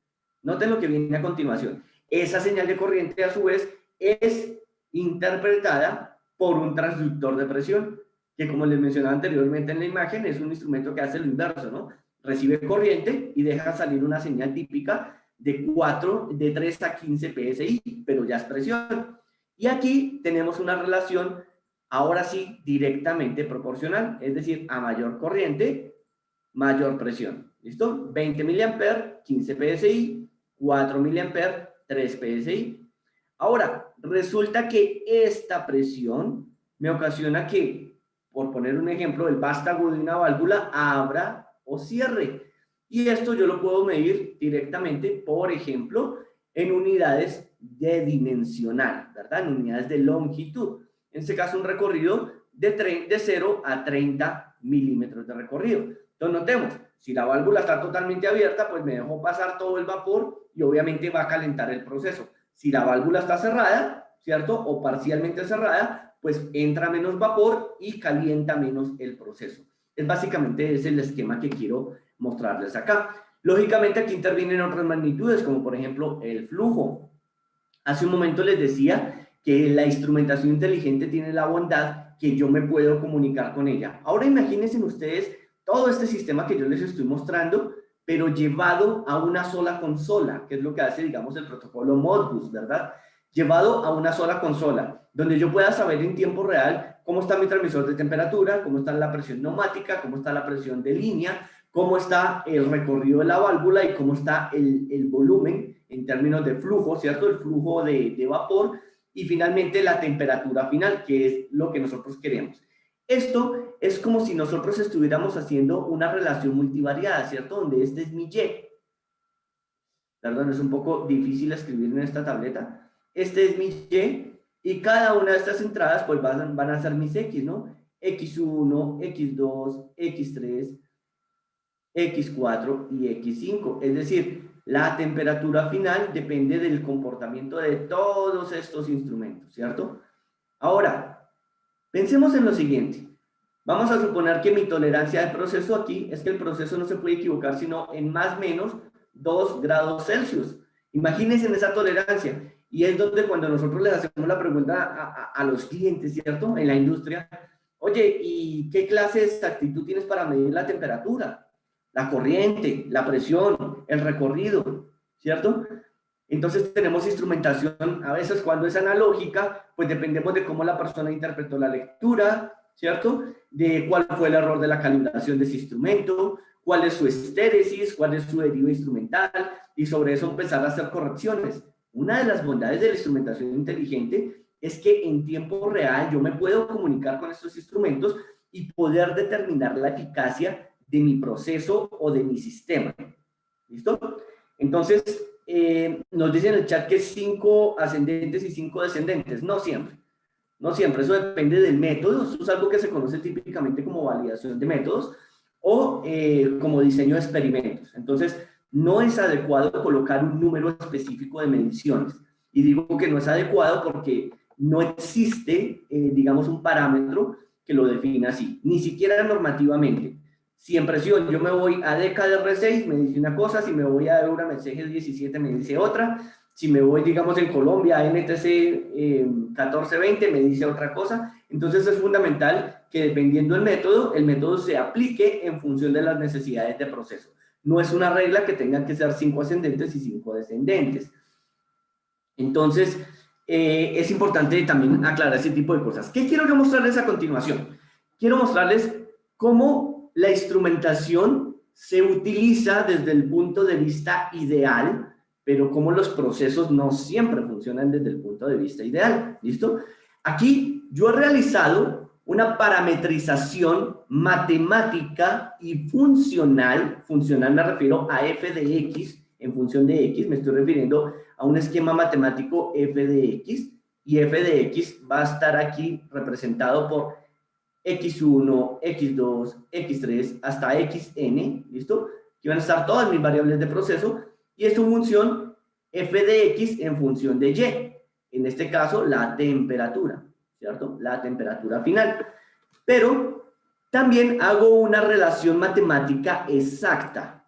A: Noten lo que viene a continuación. Esa señal de corriente, a su vez, es interpretada por un transductor de presión, que como les mencionaba anteriormente en la imagen, es un instrumento que hace lo inverso, ¿no? Recibe corriente y deja salir una señal típica de 3 a 15 PSI, pero ya es presión. Y aquí tenemos una relación, ahora sí, directamente proporcional, es decir, a mayor corriente, mayor presión. ¿Listo? 20 mA, 15 PSI, 4 mA, 3 PSI. Ahora, resulta que esta presión me ocasiona que, por poner un ejemplo, el vástago de una válvula abra o cierre. Y esto yo lo puedo medir directamente, por ejemplo, en unidades de dimensional, ¿verdad? En unidades de longitud. En este caso, un recorrido de 0 a 30 milímetros de recorrido. Entonces, notemos, si la válvula está totalmente abierta, pues me dejo pasar todo el vapor y obviamente va a calentar el proceso. Si la válvula está cerrada, ¿cierto? O parcialmente cerrada, pues entra menos vapor y calienta menos el proceso. Es básicamente ese el esquema que quiero mostrarles acá. Lógicamente aquí intervienen otras magnitudes, como por ejemplo el flujo. Hace un momento les decía que la instrumentación inteligente tiene la bondad que yo me puedo comunicar con ella. Ahora imagínense ustedes todo este sistema que yo les estoy mostrando, pero llevado a una sola consola, que es lo que hace, digamos, el protocolo Modbus, ¿verdad? Llevado a una sola consola, donde yo pueda saber en tiempo real cómo está mi transmisor de temperatura, cómo está la presión neumática, cómo está la presión de línea, cómo está el recorrido de la válvula y cómo está el volumen en términos de flujo, ¿cierto? El flujo de vapor y finalmente la temperatura final, que es lo que nosotros queremos. Esto es como si nosotros estuviéramos haciendo una relación multivariada, ¿cierto? Donde este es mi Y. Perdón, es un poco difícil escribir en esta tableta. Este es mi Y cada una de estas entradas pues van a ser mis X, ¿no? X1, X2, X3, X4 y X5. Es decir, la temperatura final depende del comportamiento de todos estos instrumentos, ¿cierto? Ahora, pensemos en lo siguiente. Vamos a suponer que mi tolerancia de proceso aquí es que el proceso no se puede equivocar sino en más o menos 2 grados Celsius. Imagínense en esa tolerancia. Y es donde cuando nosotros les hacemos la pregunta a los clientes, ¿cierto? En la industria, oye, ¿y qué clase de exactitud tienes para medir la temperatura? La corriente, la presión, el recorrido, ¿cierto? Entonces tenemos instrumentación, a veces cuando es analógica, pues dependemos de cómo la persona interpretó la lectura, ¿cierto? De cuál fue el error de la calibración de ese instrumento, cuál es su estéresis, cuál es su derivo instrumental, y sobre eso empezar a hacer correcciones. Una de las bondades de la instrumentación inteligente es que en tiempo real yo me puedo comunicar con estos instrumentos y poder determinar la eficacia de mi proceso o de mi sistema. ¿Listo? Entonces, nos dicen en el chat que 5 ascendentes y 5 descendentes. No siempre. No siempre. Eso depende del método. Eso es algo que se conoce típicamente como validación de métodos o como diseño de experimentos. Entonces, no es adecuado colocar un número específico de mediciones. Y digo que no es adecuado porque no existe, digamos, un parámetro que lo defina así, ni siquiera normativamente. Si en presión yo me voy a DKDR6, me dice una cosa, si me voy a Euramet CG17 me dice otra, si me voy, digamos, en Colombia a NTC 1420 me dice otra cosa. Entonces es fundamental que dependiendo del método, el método se aplique en función de las necesidades de proceso. No es una regla que tengan que ser 5 ascendentes y 5 descendentes. Entonces, es importante también aclarar ese tipo de cosas. ¿Qué quiero yo mostrarles a continuación? Quiero mostrarles cómo la instrumentación se utiliza desde el punto de vista ideal, pero cómo los procesos no siempre funcionan desde el punto de vista ideal. ¿Listo? Aquí yo he realizado una parametrización matemática y funcional. Funcional me refiero a f de x en función de x. Me estoy refiriendo a un esquema matemático f de x, y f de x va a estar aquí representado por x1, x2, x3, hasta xn, ¿listo? Aquí van a estar todas mis variables de proceso, y es tu función f de x en función de y, en este caso la temperatura, ¿cierto? La temperatura final. Pero también hago una relación matemática exacta,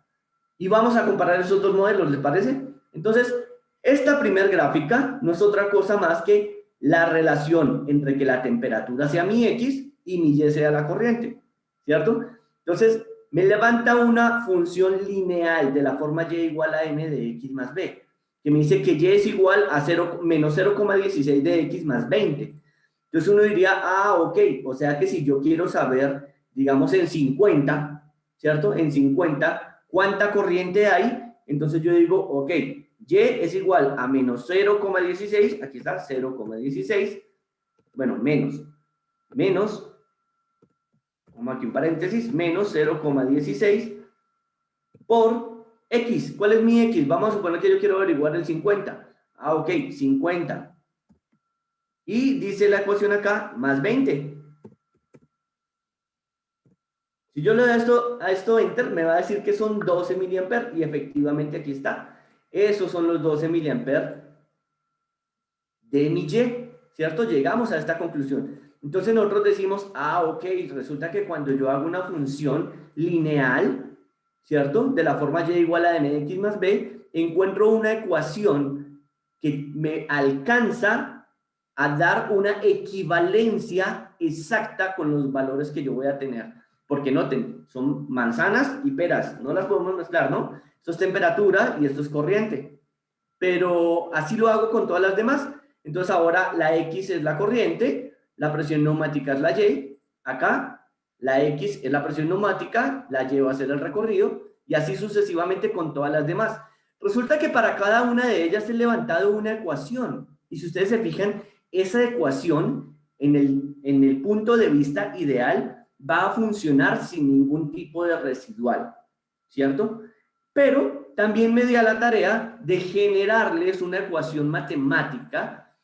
A: y vamos a comparar esos dos modelos, ¿les parece? Entonces, esta primera gráfica no es otra cosa más que la relación entre que la temperatura sea mi x y mi y sea la corriente, ¿cierto? Entonces, me levanta una función lineal de la forma y igual a m de x más b, que me dice que y es igual a menos 0,16 de x más 20. Entonces uno diría, ok, o sea que si yo quiero saber, digamos en 50, ¿cierto? En 50, ¿cuánta corriente hay? Entonces yo digo, ok, y es igual a menos 0,16, aquí está 0,16, bueno, menos, vamos aquí un paréntesis, menos 0,16 por x. ¿Cuál es mi x? Vamos a suponer que yo quiero averiguar el 50. Ok, 50. Y dice la ecuación acá, más 20. Si yo le doy a esto enter, me va a decir que son 12 miliamperes, y efectivamente aquí está. Esos son los 12 miliamperes de mi y, ¿cierto? Llegamos a esta conclusión. Entonces nosotros decimos, ok, resulta que cuando yo hago una función lineal, ¿cierto? De la forma y igual a m de x más b, encuentro una ecuación que me alcanza a dar una equivalencia exacta con los valores que yo voy a tener. Porque noten, son manzanas y peras, no las podemos mezclar, ¿no? Esto es temperatura y esto es corriente. Pero así lo hago con todas las demás. Entonces ahora la X es la corriente, la presión neumática es la Y, acá la X es la presión neumática, la Y va a ser el recorrido, y así sucesivamente con todas las demás. Resulta que para cada una de ellas he levantado una ecuación, y si ustedes se fijan, esa ecuación en el punto de vista ideal va a funcionar sin ningún tipo de residual, ¿cierto? Pero también me di a la tarea de generarles una ecuación matemática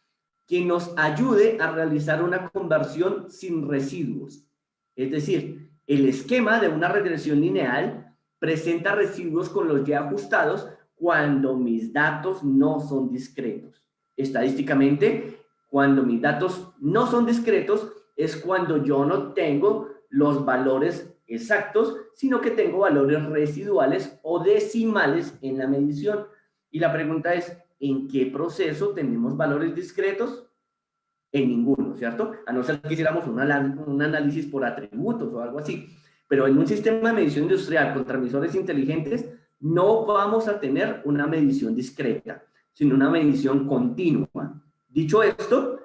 A: que nos ayude a realizar una conversión sin residuos. Es decir, el esquema de una regresión lineal presenta residuos con los y ajustados cuando mis datos no son discretos. Estadísticamente, cuando mis datos no son discretos es cuando yo no tengo los valores exactos, sino que tengo valores residuales o decimales en la medición. Y la pregunta es, ¿en qué proceso tenemos valores discretos? En ninguno, ¿cierto? A no ser que hiciéramos un análisis por atributos o algo así. Pero en un sistema de medición industrial con transmisores inteligentes no vamos a tener una medición discreta. sino una medición continua. Dicho esto,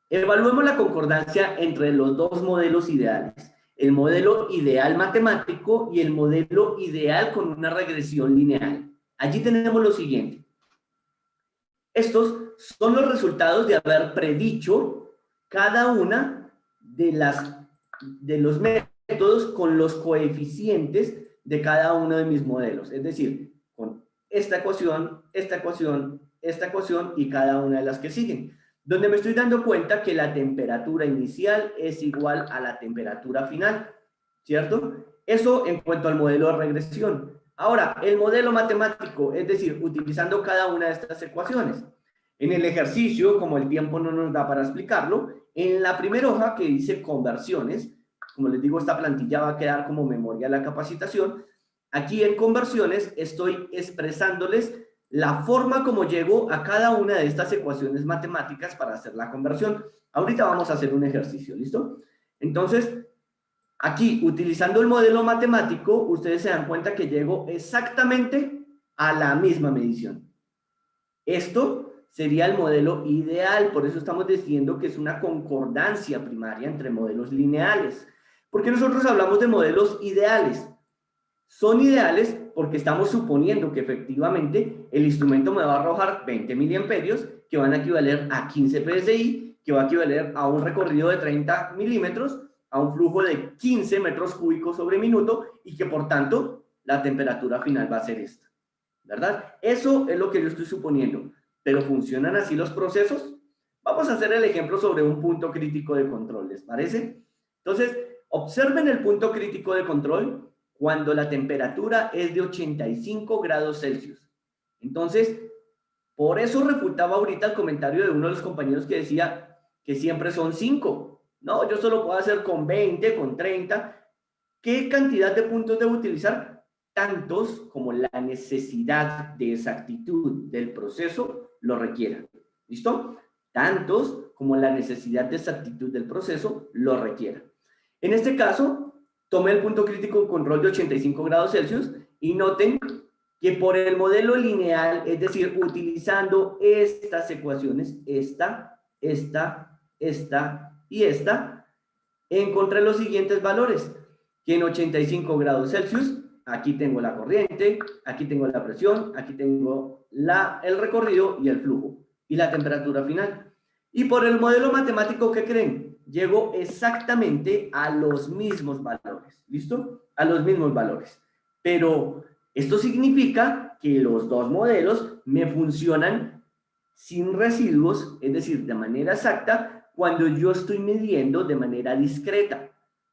A: evaluemos la concordancia entre los dos modelos ideales. El modelo ideal matemático y el modelo ideal con una regresión lineal. Allí tenemos lo siguiente. Estos son los resultados de haber predicho cada una de los métodos con los coeficientes de cada uno de mis modelos. Es decir, con esta ecuación, esta ecuación, esta ecuación y cada una de las que siguen. Donde me estoy dando cuenta que la temperatura inicial es igual a la temperatura final, ¿cierto? Eso en cuanto al modelo de regresión. Ahora, el modelo matemático, es decir, utilizando cada una de estas ecuaciones. En el ejercicio, como el tiempo no nos da para explicarlo, en la primera hoja que dice conversiones, como les digo, esta plantilla va a quedar como memoria de la capacitación. Aquí en conversiones estoy expresándoles la forma como llego a cada una de estas ecuaciones matemáticas para hacer la conversión. Ahorita vamos a hacer un ejercicio, ¿listo? Entonces, aquí, utilizando el modelo matemático, ustedes se dan cuenta que llego exactamente a la misma medición. Esto sería el modelo ideal, por eso estamos diciendo que es una concordancia primaria entre modelos lineales. ¿Por qué nosotros hablamos de modelos ideales? Son ideales porque estamos suponiendo que efectivamente el instrumento me va a arrojar 20 miliamperios que van a equivaler a 15 PSI, que va a equivaler a un recorrido de 30 milímetros, a un flujo de 15 metros cúbicos sobre minuto y que por tanto la temperatura final va a ser esta, ¿verdad? Eso es lo que yo estoy suponiendo. ¿Pero funcionan así los procesos? Vamos a hacer el ejemplo sobre un punto crítico de control, ¿les parece? Entonces, observen el punto crítico de control cuando la temperatura es de 85 grados Celsius. Entonces, por eso refutaba ahorita el comentario de uno de los compañeros que decía que siempre son 5. No, yo solo puedo hacer con 20, con 30. ¿Qué cantidad de puntos debo utilizar? Tantos como la necesidad de exactitud del proceso lo requiera. ¿Listo? Tantos como la necesidad de exactitud del proceso lo requiera. En este caso, tomé el punto crítico de control de 85 grados Celsius y noten que por el modelo lineal, es decir, utilizando estas ecuaciones, esta y esta, encontré los siguientes valores, que en 85 grados Celsius, aquí tengo la corriente, aquí tengo la presión, aquí tengo el recorrido y el flujo, y la temperatura final. Y por el modelo matemático, ¿qué creen? Llego exactamente a los mismos valores, ¿listo? A los mismos valores. Pero esto significa que los dos modelos me funcionan sin residuos, es decir, de manera exacta, cuando yo estoy midiendo de manera discreta.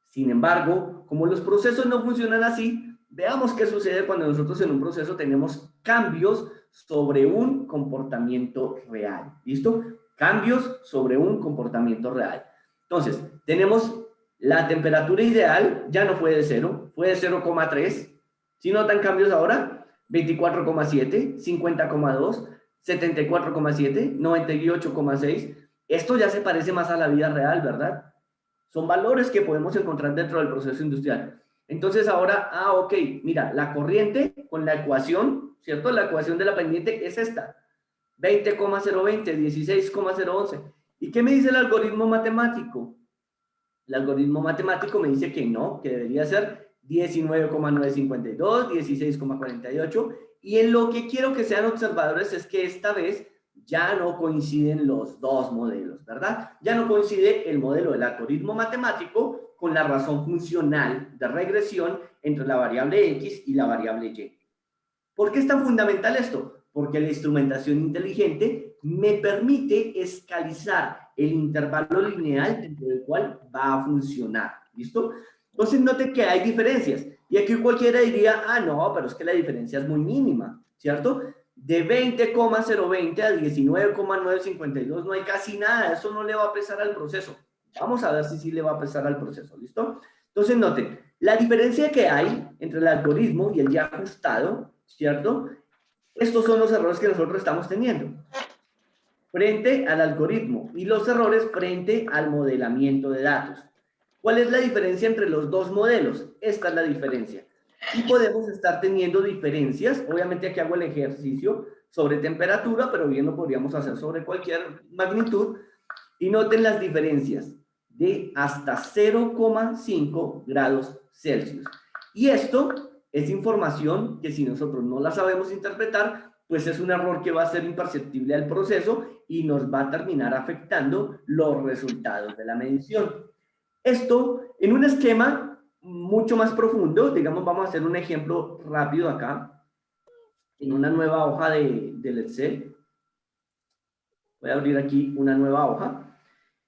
A: Sin embargo, como los procesos no funcionan así, veamos qué sucede cuando nosotros en un proceso tenemos cambios sobre un comportamiento real, ¿listo? Cambios sobre un comportamiento real. Entonces, tenemos la temperatura ideal, ya no fue de 0, fue de 0,3. ¿Sí notan cambios ahora? 24,7, 50,2, 74,7, 98,6. Esto ya se parece más a la vida real, ¿verdad? Son valores que podemos encontrar dentro del proceso industrial. Entonces ahora, ok, mira, la corriente con la ecuación, ¿cierto? La ecuación de la pendiente es esta. 20,020, 16,011. ¿Y qué me dice el algoritmo matemático? El algoritmo matemático me dice que no, que debería ser 19,952, 16,48. Y en lo que quiero que sean observadores es que esta vez ya no coinciden los dos modelos, ¿verdad? Ya no coincide el modelo del algoritmo matemático con la razón funcional de regresión entre la variable X y la variable Y. ¿Por qué es tan fundamental esto? Porque la instrumentación inteligente me permite escalizar el intervalo lineal dentro del cual va a funcionar, ¿listo? Entonces note que hay diferencias, y aquí cualquiera diría, no, pero es que la diferencia es muy mínima, ¿cierto? De 20,020 a 19,952 no hay casi nada, eso no le va a pesar al proceso. Vamos a ver si sí le va a pesar al proceso, ¿listo? Entonces noten, la diferencia que hay entre el algoritmo y el ya ajustado, ¿cierto? Estos son los errores que nosotros estamos teniendo frente al algoritmo y los errores frente al modelamiento de datos. ¿Cuál es la diferencia entre los dos modelos? Esta es la diferencia. Y podemos estar teniendo diferencias, obviamente aquí hago el ejercicio sobre temperatura, pero bien lo podríamos hacer sobre cualquier magnitud. Y noten las diferencias de hasta 0,5 grados Celsius. Y esto es información que si nosotros no la sabemos interpretar, pues es un error que va a ser imperceptible al proceso y nos va a terminar afectando los resultados de la medición. Esto en un esquema mucho más profundo, digamos, vamos a hacer un ejemplo rápido acá, en una nueva hoja del Excel. Voy a abrir aquí una nueva hoja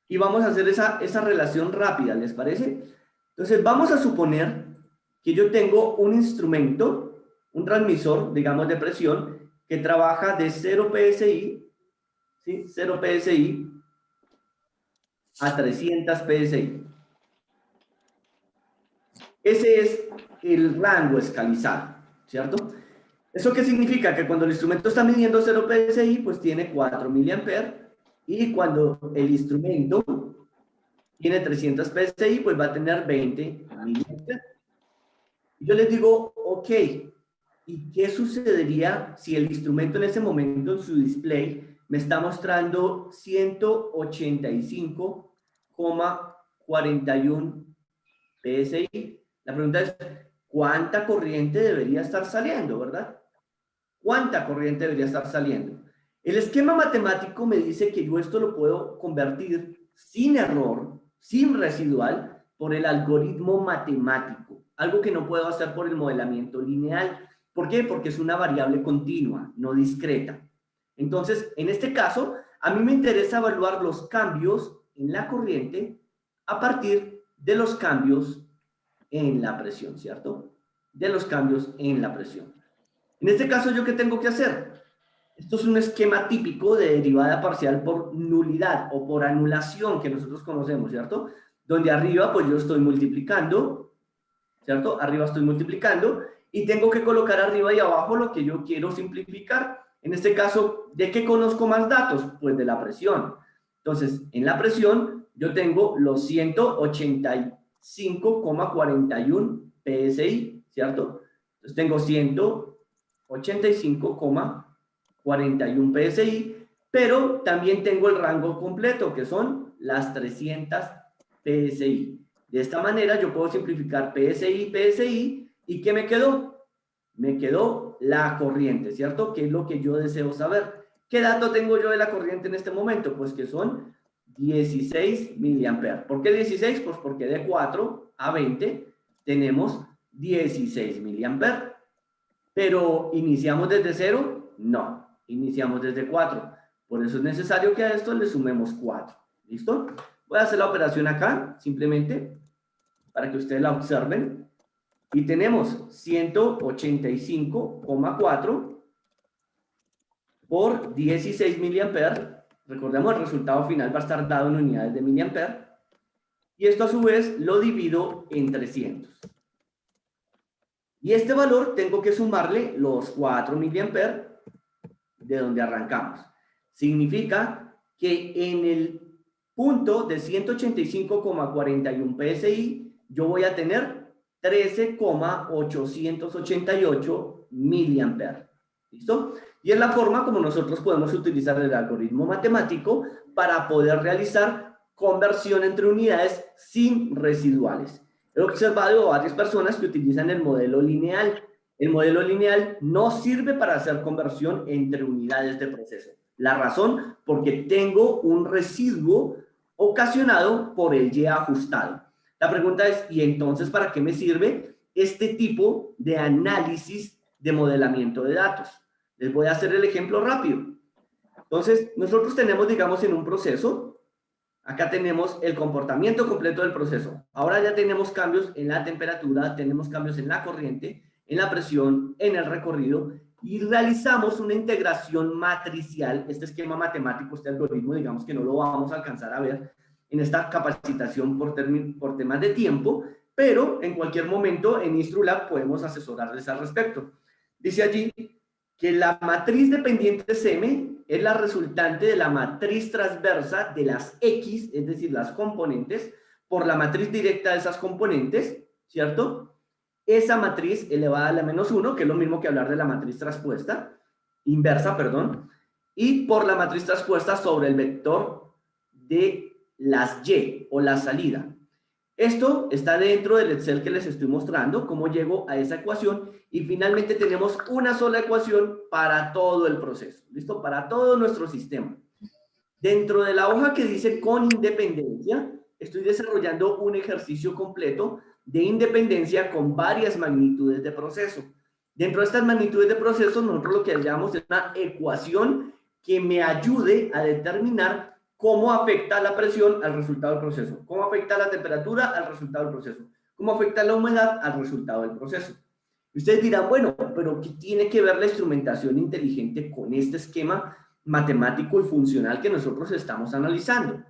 A: y vamos a hacer esa relación rápida, ¿les parece? Entonces vamos a suponer que yo tengo un instrumento, un transmisor, digamos, de presión, que trabaja de 0 PSI, ¿sí? 0 PSI a 300 PSI. Ese es el rango escalizado, ¿cierto? ¿Eso qué significa? Que cuando el instrumento está midiendo 0 PSI, pues tiene 4 miliamperes, y cuando el instrumento tiene 300 PSI, pues va a tener 20 miliamperes. Yo les digo, ok, ¿y qué sucedería si el instrumento en ese momento en su display me está mostrando 185,41 PSI? La pregunta es, ¿cuánta corriente debería estar saliendo, verdad? ¿Cuánta corriente debería estar saliendo? El esquema matemático me dice que yo esto lo puedo convertir sin error, sin residual, por el algoritmo matemático, algo que no puedo hacer por el modelamiento lineal. ¿Por qué? Porque es una variable continua, no discreta. Entonces, en este caso, a mí me interesa evaluar los cambios en la corriente a partir de los cambios en la presión, ¿cierto? De los cambios en la presión. En este caso, ¿yo qué tengo que hacer? Esto es un esquema típico de derivada parcial por nulidad o por anulación que nosotros conocemos, ¿cierto? Donde arriba, pues yo estoy multiplicando, ¿cierto? Arriba estoy multiplicando y tengo que colocar arriba y abajo lo que yo quiero simplificar. En este caso, ¿de qué conozco más datos? Pues de la presión. Entonces, en la presión, yo tengo los 185,41 PSI, ¿cierto? Entonces tengo 185,41 PSI, pero también tengo el rango completo, que son las 300 PSI. De esta manera yo puedo simplificar PSI, PSI, ¿y qué me quedó? Me quedó la corriente, ¿cierto? Que es lo que yo deseo saber. ¿Qué dato tengo yo de la corriente en este momento? Pues que son 16 miliamperes. ¿Por qué 16? Pues porque de 4 a 20 tenemos 16 miliamperes. Pero ¿iniciamos desde 0? No, iniciamos desde 4. Por eso es necesario que a esto le sumemos 4. ¿Listo? Voy a hacer la operación acá, simplemente, para que ustedes la observen. Y tenemos 185,4 por 16 miliamperes. Recordemos, el resultado final va a estar dado en unidades de miliamperes. Y esto a su vez lo divido en 300. Y este valor tengo que sumarle los 4 miliamperes de donde arrancamos. Significa que en el punto de 185,41 PSI yo voy a tener 13,888 miliamperes. ¿Listo? Y es la forma como nosotros podemos utilizar el algoritmo matemático para poder realizar conversión entre unidades sin residuales. He observado varias personas que utilizan el modelo lineal. El modelo lineal no sirve para hacer conversión entre unidades de proceso. La razón, porque tengo un residuo ocasionado por el Y ajustado. La pregunta es, ¿y entonces para qué me sirve este tipo de análisis de modelamiento de datos? Les voy a hacer el ejemplo rápido. Entonces, nosotros tenemos, digamos, en un proceso, acá tenemos el comportamiento completo del proceso. Ahora ya tenemos cambios en la temperatura, tenemos cambios en la corriente, en la presión, en el recorrido, y realizamos una integración matricial. Este esquema matemático, este algoritmo, digamos que no lo vamos a alcanzar a ver en esta capacitación por temas de tiempo, pero en cualquier momento en Instrulab podemos asesorarles al respecto. Dice allí que la matriz dependiente M es la resultante de la matriz transversa de las X, es decir, las componentes, por la matriz directa de esas componentes, ¿cierto? Esa matriz elevada a la -1, que es lo mismo que hablar de la matriz traspuesta, inversa, perdón, y por la matriz transpuesta sobre el vector de las Y o la salida. Esto está dentro del Excel que les estoy mostrando, cómo llego a esa ecuación, y finalmente tenemos una sola ecuación para todo el proceso, ¿listo? Para todo nuestro sistema. Dentro de la hoja que dice con independencia, estoy desarrollando un ejercicio completo de independencia con varias magnitudes de proceso. Dentro de estas magnitudes de proceso, nosotros lo que hallamos es una ecuación que me ayude a determinar cómo afecta la presión al resultado del proceso, cómo afecta la temperatura al resultado del proceso, cómo afecta la humedad al resultado del proceso. Y ustedes dirán, bueno, pero ¿qué tiene que ver la instrumentación inteligente con este esquema matemático y funcional que nosotros estamos analizando?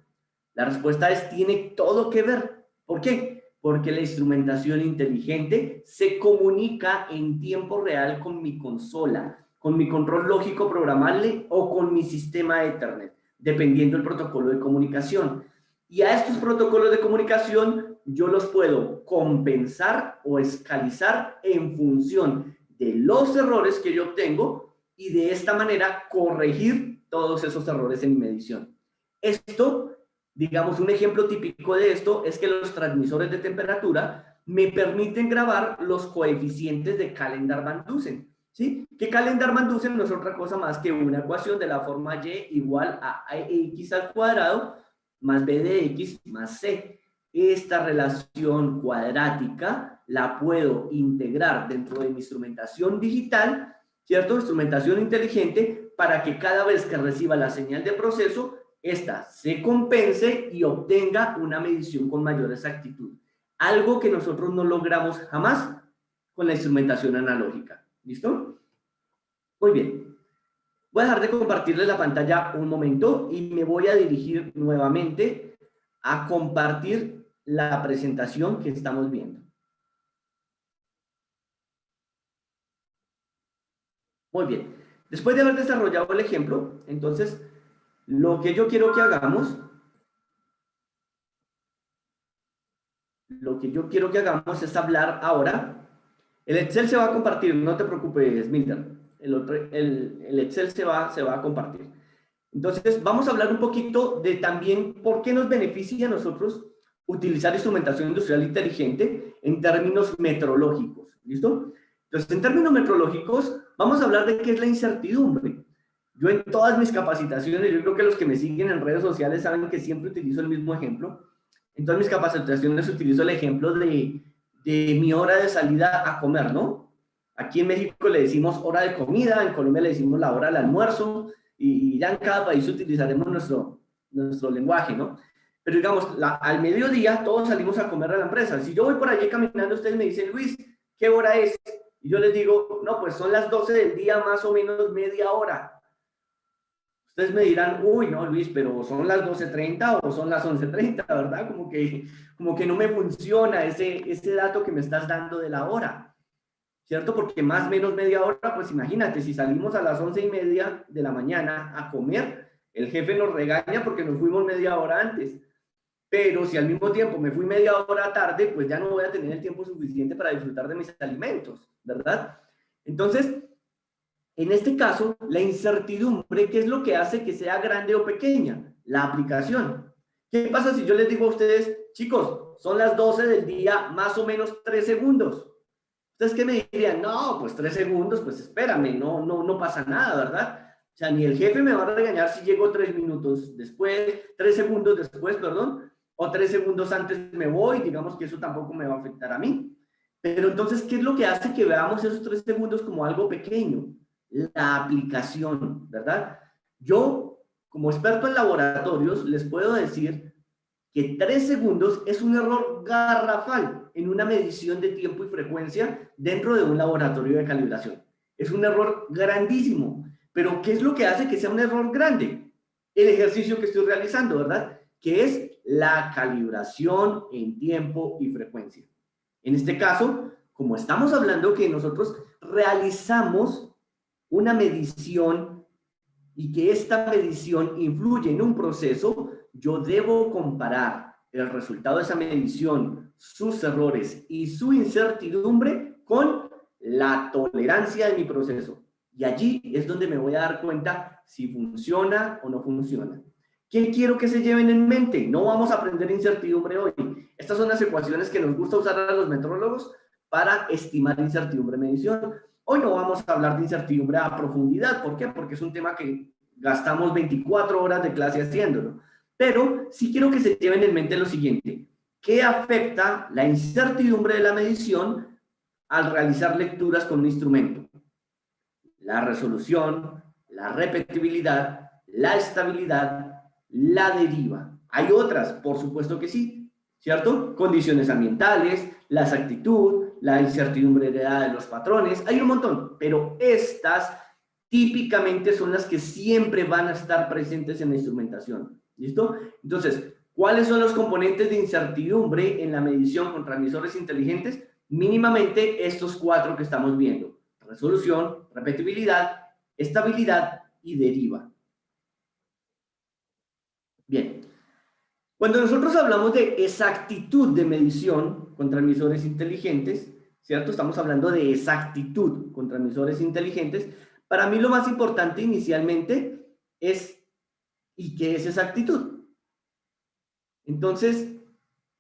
A: La respuesta es, tiene todo que ver. ¿Por qué? Porque la instrumentación inteligente se comunica en tiempo real con mi consola, con mi control lógico programable o con mi sistema Ethernet, dependiendo del protocolo de comunicación. Y a estos protocolos de comunicación yo los puedo compensar o escalizar en función de los errores que yo obtengo y de esta manera corregir todos esos errores en mi medición. Esto, digamos, un ejemplo típico de esto es que los transmisores de temperatura me permiten grabar los coeficientes de Calendar-Van Dusen. ¿Sí? Que Calendar-Van Dusen no es otra cosa más que una ecuación de la forma y igual a x al cuadrado más b de x más c. Esta relación cuadrática la puedo integrar dentro de mi instrumentación digital, ¿cierto? Instrumentación inteligente, para que cada vez que reciba la señal de proceso, esta se compense y obtenga una medición con mayor exactitud. Algo que nosotros no logramos jamás con la instrumentación analógica. ¿Listo? Muy bien. Voy a dejar de compartirles la pantalla un momento y me voy a dirigir nuevamente a compartir la presentación que estamos viendo. Muy bien. Después de haber desarrollado el ejemplo, entonces, lo que yo quiero que hagamos, es hablar ahora. El Excel se va a compartir, no te preocupes, Milton. El Excel se va a compartir. Entonces, vamos a hablar un poquito de también por qué nos beneficia a nosotros utilizar instrumentación industrial inteligente en términos metrológicos. ¿Listo? Entonces, en términos metrológicos, vamos a hablar de qué es la incertidumbre. Yo en todas mis capacitaciones, yo creo que los que me siguen en redes sociales saben que siempre utilizo el mismo ejemplo. En todas mis capacitaciones utilizo el ejemplo de mi hora de salida a comer, ¿no? Aquí en México le decimos hora de comida, en Colombia le decimos la hora del almuerzo, y ya en cada país utilizaremos nuestro lenguaje, ¿no? Pero digamos, al mediodía todos salimos a comer a la empresa. Si yo voy por allí caminando, ustedes me dicen, Luis, ¿qué hora es? Y yo les digo, no, pues son las 12 del día, más o menos media hora. Ustedes me dirán, uy, no, Luis, pero son las 12:30 o son las 11:30, ¿verdad? Como que no me funciona ese dato que me estás dando de la hora, ¿cierto? Porque más o menos media hora, pues imagínate, si salimos a las 11:30 de la mañana a comer, el jefe nos regaña porque nos fuimos media hora antes. Pero si al mismo tiempo me fui media hora tarde, pues ya no voy a tener el tiempo suficiente para disfrutar de mis alimentos, ¿verdad? Entonces, en este caso, la incertidumbre, ¿qué es lo que hace que sea grande o pequeña? La aplicación. ¿Qué pasa si yo les digo a ustedes, chicos, son las 12 del día, más o menos 3 segundos? ¿Ustedes qué me dirían? No, pues 3 segundos, pues espérame, no pasa nada, ¿verdad? O sea, ni el jefe me va a regañar si llego 3 minutos después, 3 segundos después, perdón, o 3 segundos antes me voy, digamos que eso tampoco me va a afectar a mí. Pero entonces, ¿qué es lo que hace que veamos esos 3 segundos como algo pequeño? La aplicación, ¿verdad? Yo, como experto en laboratorios, les puedo decir que 3 segundos es un error garrafal en una medición de tiempo y frecuencia dentro de un laboratorio de calibración. Es un error grandísimo. Pero, ¿qué es lo que hace que sea un error grande? El ejercicio que estoy realizando, ¿verdad? Que es la calibración en tiempo y frecuencia. En este caso, como estamos hablando que nosotros realizamos una medición y que esta medición influye en un proceso, yo debo comparar el resultado de esa medición, sus errores y su incertidumbre con la tolerancia de mi proceso. Y allí es donde me voy a dar cuenta si funciona o no funciona. ¿Qué quiero que se lleven en mente? No vamos a aprender incertidumbre hoy. Estas son las ecuaciones que nos gusta usar a los metrólogos para estimar incertidumbre de medición. Hoy no vamos a hablar de incertidumbre a profundidad. ¿Por qué? Porque es un tema que gastamos 24 horas de clase haciéndolo. Pero sí quiero que se lleven en mente lo siguiente. ¿Qué afecta la incertidumbre de la medición al realizar lecturas con un instrumento? La resolución, la repetibilidad, la estabilidad, la deriva. ¿Hay otras? Por supuesto que sí, ¿cierto? Condiciones ambientales, la exactitud, la incertidumbre de edad de los patrones, hay un montón, pero estas típicamente son las que siempre van a estar presentes en la instrumentación. ¿Listo? Entonces, ¿cuáles son los componentes de incertidumbre en la medición con transmisores inteligentes? Mínimamente estos 4 que estamos viendo: resolución, repetibilidad, estabilidad y deriva. Bien, cuando nosotros hablamos de exactitud de medición con transmisores inteligentes, ¿cierto? Estamos hablando de exactitud con transmisores inteligentes. Para mí lo más importante inicialmente es ¿y qué es exactitud? Entonces,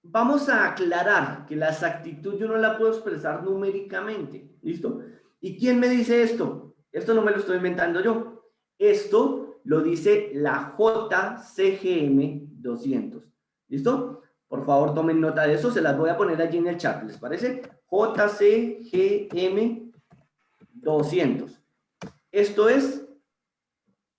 A: vamos a aclarar que la exactitud yo no la puedo expresar numéricamente, ¿listo? ¿Y quién me dice esto? Esto no me lo estoy inventando yo. Esto lo dice la JCGM 200, ¿listo? Por favor, tomen nota de eso, se las voy a poner allí en el chat, ¿les parece? JCGM 200. Esto es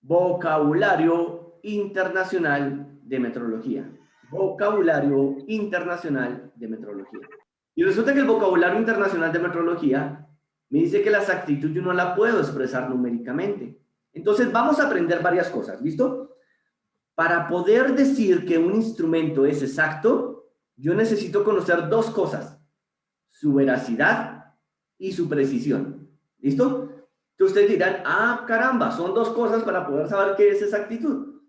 A: vocabulario internacional de metrología. Vocabulario internacional de metrología. Y resulta que el vocabulario internacional de metrología me dice que la exactitud yo no la puedo expresar numéricamente. Entonces vamos a aprender varias cosas, ¿listo? Para poder decir que un instrumento es exacto, yo necesito conocer 2 cosas: su veracidad y su precisión. ¿Listo? Entonces ustedes dirán, ah, caramba, son 2 cosas para poder saber qué es exactitud.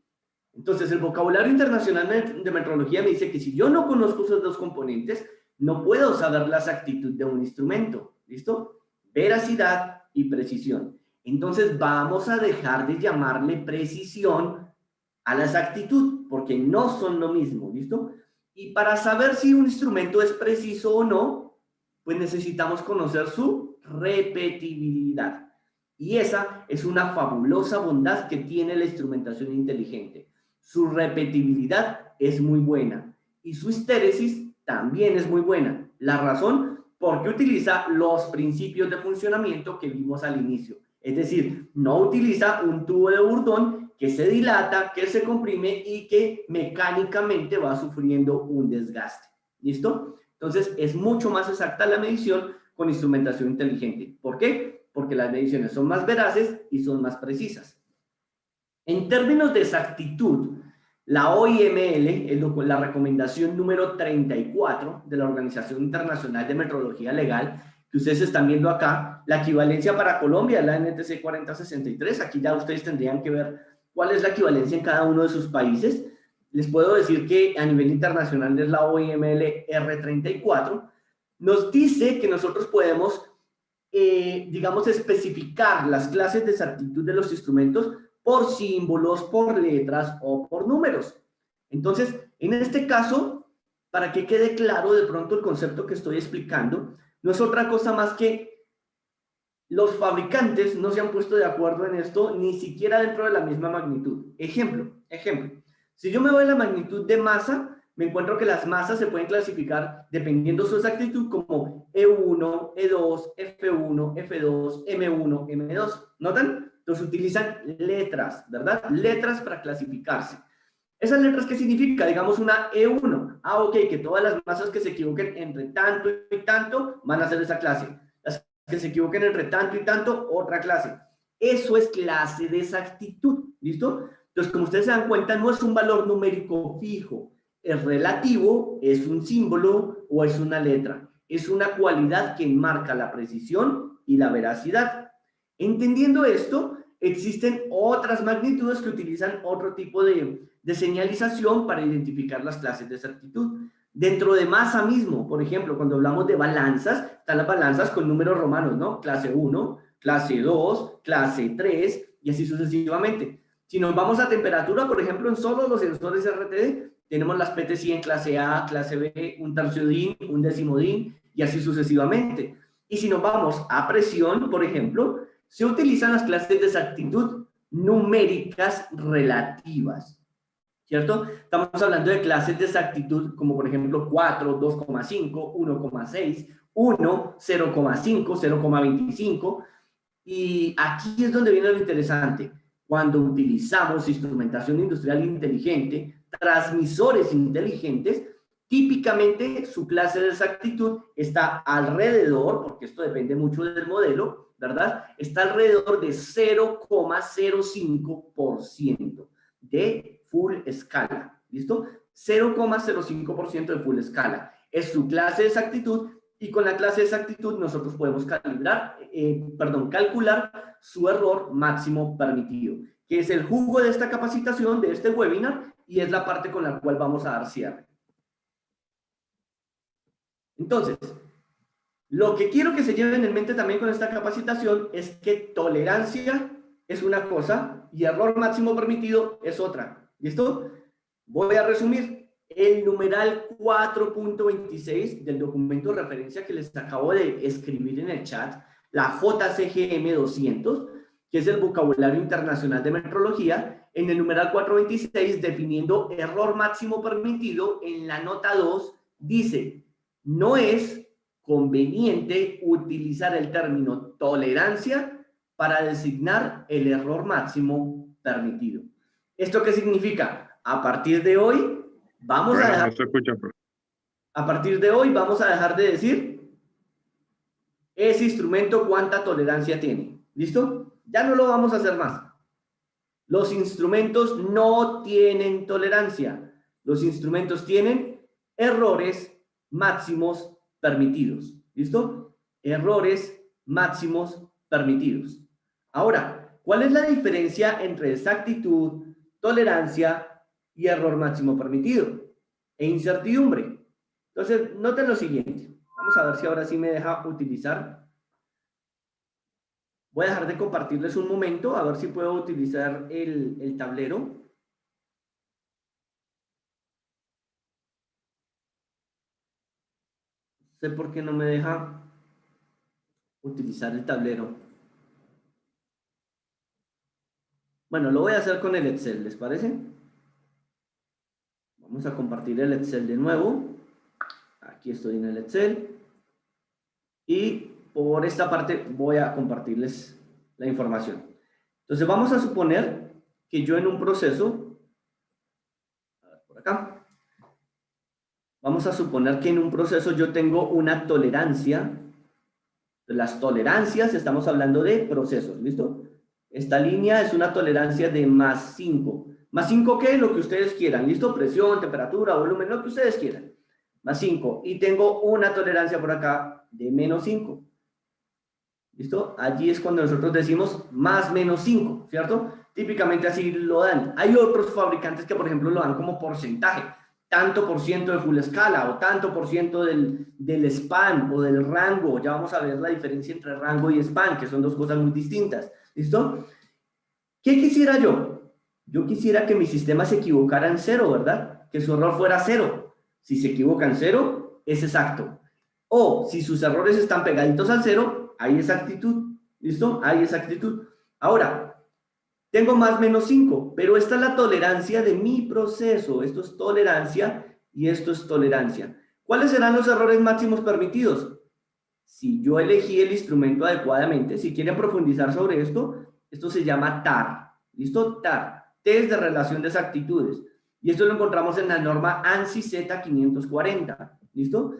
A: Entonces el vocabulario internacional de metrología me dice que si yo no conozco esos 2 componentes, no puedo saber la exactitud de un instrumento. ¿Listo? Veracidad y precisión. Entonces vamos a dejar de llamarle precisión a la exactitud, porque no son lo mismo, ¿listo? Y para saber si un instrumento es preciso o no, pues necesitamos conocer su repetibilidad. Y esa es una fabulosa bondad que tiene la instrumentación inteligente. Su repetibilidad es muy buena y su histéresis también es muy buena. La razón, porque utiliza los principios de funcionamiento que vimos al inicio. Es decir, no utiliza un tubo de Bourdon que se dilata, que se comprime y que mecánicamente va sufriendo un desgaste. ¿Listo? Entonces, es mucho más exacta la medición con instrumentación inteligente. ¿Por qué? Porque las mediciones son más veraces y son más precisas. En términos de exactitud, la OIML, la recomendación número 34 de la Organización Internacional de Metrología Legal, que ustedes están viendo acá, la equivalencia para Colombia es la NTC 4063. Aquí ya ustedes tendrían que ver cuál es la equivalencia en cada uno de sus países. Les puedo decir que a nivel internacional es la OIML R34. Nos dice que nosotros podemos, digamos, especificar las clases de exactitud de los instrumentos por símbolos, por letras o por números. Entonces, en este caso, para que quede claro de pronto el concepto que estoy explicando, no es otra cosa más que los fabricantes no se han puesto de acuerdo en esto, ni siquiera dentro de la misma magnitud. Ejemplo. Si yo me voy a la magnitud de masa, me encuentro que las masas se pueden clasificar dependiendo su exactitud como E1, E2, F1, F2, M1, M2. ¿Notan? Entonces utilizan letras, ¿verdad? Letras para clasificarse. ¿Esas letras qué significa? Digamos una E1. Ah, ok, que todas las masas que se equivoquen entre tanto y tanto van a ser esa clase. Las que se equivoquen entre tanto y tanto, otra clase. Eso es clase de exactitud, ¿listo? Entonces, como ustedes se dan cuenta, no es un valor numérico fijo. Es relativo, es un símbolo o es una letra. Es una cualidad que enmarca la precisión y la veracidad. Entendiendo esto, existen otras magnitudes que utilizan otro tipo de señalización para identificar las clases de exactitud. Dentro de masa mismo, por ejemplo, cuando hablamos de balanzas, están las balanzas con números romanos, ¿no? Clase 1, clase 2, clase 3 y así sucesivamente. Si nos vamos a temperatura, por ejemplo, en solo los sensores RTD, tenemos las PT100 clase A, clase B, un tercio DIN, un décimo DIN y así sucesivamente. Y si nos vamos a presión, por ejemplo, se utilizan las clases de exactitud numéricas relativas, ¿cierto? Estamos hablando de clases de exactitud como por ejemplo 4, 2,5, 1,6, 1, 0,5, 0,25 y aquí es donde viene lo interesante. Cuando utilizamos instrumentación industrial inteligente, transmisores inteligentes, típicamente su clase de exactitud está alrededor, porque esto depende mucho del modelo, ¿verdad? Está alrededor de 0,05% de full escala, ¿listo? 0,05% de full escala. Es su clase de exactitud y con la clase de exactitud nosotros podemos calcular su error máximo permitido, que es el jugo de esta capacitación, de este webinar, y es la parte con la cual vamos a dar cierre. Entonces, lo que quiero que se lleven en mente también con esta capacitación es que tolerancia es una cosa y error máximo permitido es otra. ¿Listo? Voy a resumir. El numeral 4.26 del documento de referencia que les acabo de escribir en el chat, la JCGM 200, que es el vocabulario internacional de metrología, en el numeral 4.26, definiendo error máximo permitido, en la nota 2, dice, no es conveniente utilizar el término tolerancia para designar el error máximo permitido. ¿Esto qué significa? A partir de hoy, vamos a dejar... A partir de hoy, vamos a dejar de decir ese instrumento cuánta tolerancia tiene. ¿Listo? Ya no lo vamos a hacer más. Los instrumentos no tienen tolerancia. Los instrumentos tienen errores máximos permitidos. ¿Listo? Errores máximos permitidos. Ahora, ¿cuál es la diferencia entre exactitud, tolerancia y error máximo permitido? E incertidumbre. Entonces, noten lo siguiente. Vamos a ver si ahora sí me deja utilizar. Voy a dejar de compartirles un momento, a ver si puedo utilizar el tablero. No sé por qué no me deja utilizar el tablero. Bueno, lo voy a hacer con el Excel, ¿les parece? Vamos a compartir el Excel de nuevo. Aquí estoy en el Excel. Y por esta parte voy a compartirles la información. Entonces vamos a suponer que yo en un proceso, a ver, por acá, vamos a suponer que en un proceso yo tengo una tolerancia. Las tolerancias, estamos hablando de procesos, ¿listo? Esta línea es una tolerancia de más 5. ¿Más 5 qué? Lo que ustedes quieran, ¿listo? Presión, temperatura, volumen, lo que ustedes quieran. Más 5. Y tengo una tolerancia por acá de menos 5. ¿Listo? Allí es cuando nosotros decimos más menos 5, ¿cierto? Típicamente así lo dan. Hay otros fabricantes que, por ejemplo, lo dan como porcentaje. Tanto por ciento de full escala o tanto por ciento del span o del rango. Ya vamos a ver la diferencia entre rango y span, que son dos cosas muy distintas. ¿Listo? ¿Qué quisiera yo? Yo quisiera que mi sistema se equivocara en 0, ¿verdad? Que su error fuera 0. Si se equivoca en 0, es exacto. O si sus errores están pegaditos al 0, hay exactitud. ¿Listo? Hay exactitud. Ahora, tengo más menos 5, pero esta es la tolerancia de mi proceso. Esto es tolerancia y esto es tolerancia. ¿Cuáles serán los errores máximos permitidos? Si yo elegí el instrumento adecuadamente, si quieren profundizar sobre esto, esto se llama TAR. ¿Listo? TAR. Test de relación de exactitudes. Y esto lo encontramos en la norma ANSI Z540. ¿Listo?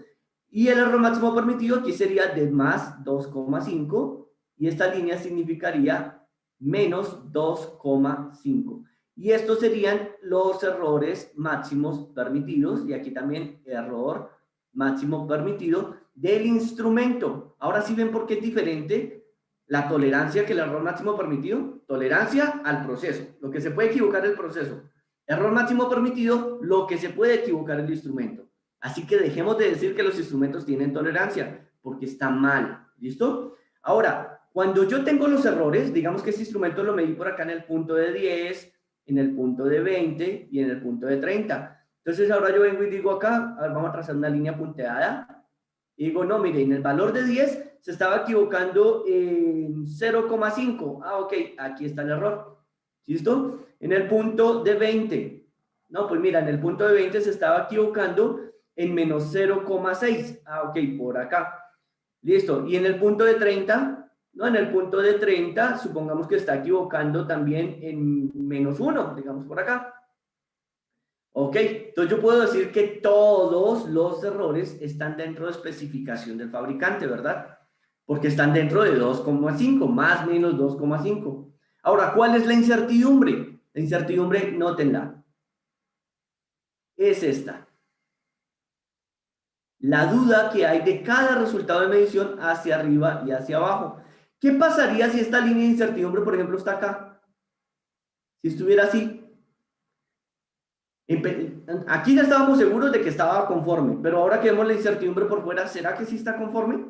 A: Y el error máximo permitido aquí sería de más 2,5 y esta línea significaría menos 2,5. Y estos serían los errores máximos permitidos, y aquí también error máximo permitido del instrumento. Ahora sí ven por qué es diferente la tolerancia que el error máximo permitido. Tolerancia al proceso, lo que se puede equivocar el proceso. Error máximo permitido, lo que se puede equivocar el instrumento. Así que dejemos de decir que los instrumentos tienen tolerancia, porque está mal. ¿Listo? Ahora, Cuando yo tengo los errores, digamos que este instrumento lo medí por acá en el punto de 10, en el punto de 20 y en el punto de 30. Entonces ahora yo vengo y digo acá, a ver, vamos a trazar una línea punteada, y digo, no, mire, en el valor de 10 se estaba equivocando en 0,5. Ah, ok, aquí está el error. ¿Listo? En el punto de 20. No, pues mira, en el punto de 20 se estaba equivocando en menos 0,6. Ah, ok, por acá. Listo. Y en el punto de 30, no, en el punto de 30, supongamos que está equivocando también en menos 1, digamos por acá. Ok, entonces yo puedo decir que todos los errores están dentro de especificación del fabricante, ¿verdad? Porque están dentro de 2,5, más o menos 2,5. Ahora, ¿cuál es la incertidumbre? La incertidumbre, nótenla, es esta. La duda que hay de cada resultado de medición hacia arriba y hacia abajo. ¿Qué pasaría si esta línea de incertidumbre, por ejemplo, está acá? Si estuviera así. Aquí ya estábamos seguros de que estaba conforme, pero ahora que vemos la incertidumbre por fuera, ¿será que sí está conforme?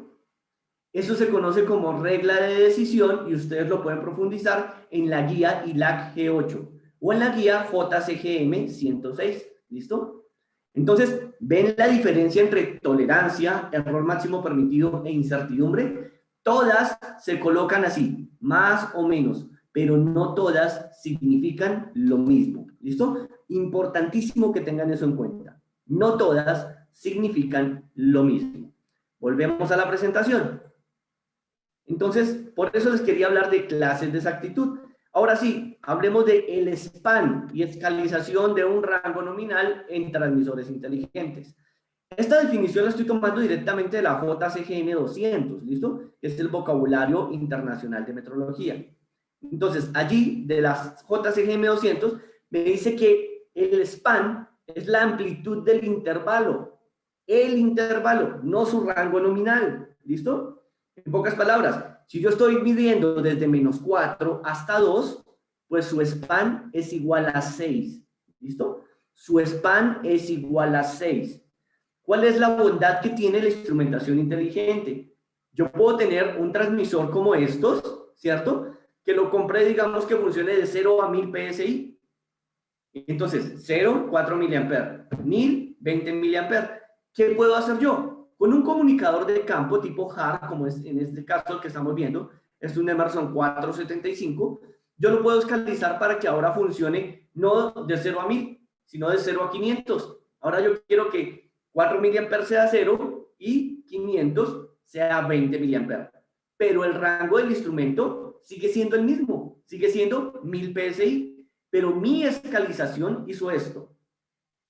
A: Eso se conoce como regla de decisión y ustedes lo pueden profundizar en la guía ILAC G8 o en la guía JCGM 106. ¿Listo? Entonces, ¿ven la diferencia entre tolerancia, error máximo permitido e incertidumbre? Todas se colocan así, más o menos, pero no todas significan lo mismo. ¿Listo? Importantísimo que tengan eso en cuenta. No todas significan lo mismo. Volvemos a la presentación. Entonces, por eso les quería hablar de clases de exactitud. Ahora sí, hablemos de el span y escalización de un rango nominal en transmisores inteligentes. Esta definición la estoy tomando directamente de la JCGM 200, ¿listo? Es el vocabulario internacional de metrología. Entonces, allí, de las JCGM 200, me dice que el span es la amplitud del intervalo. El intervalo, no su rango nominal, ¿listo? En pocas palabras, si yo estoy midiendo desde menos 4 hasta 2, pues su span es igual a 6. ¿Listo? Su span es igual a 6. ¿Cuál es la bondad que tiene la instrumentación inteligente? Yo puedo tener un transmisor como estos, ¿cierto? Que lo compré, digamos que funcione de 0 a 1000 PSI. Entonces, 0, 4 mA, 1000, 20 mA. ¿Qué puedo hacer yo? Con un comunicador de campo tipo HAR, como es en este caso el que estamos viendo, es un Emerson 475, yo lo puedo escalizar para que ahora funcione no de 0 a 1000, sino de 0 a 500. Ahora yo quiero que 4 mA sea 0 y 500 sea 20 mA. Pero el rango del instrumento sigue siendo el mismo, sigue siendo 1000 PSI, pero mi escalización hizo esto.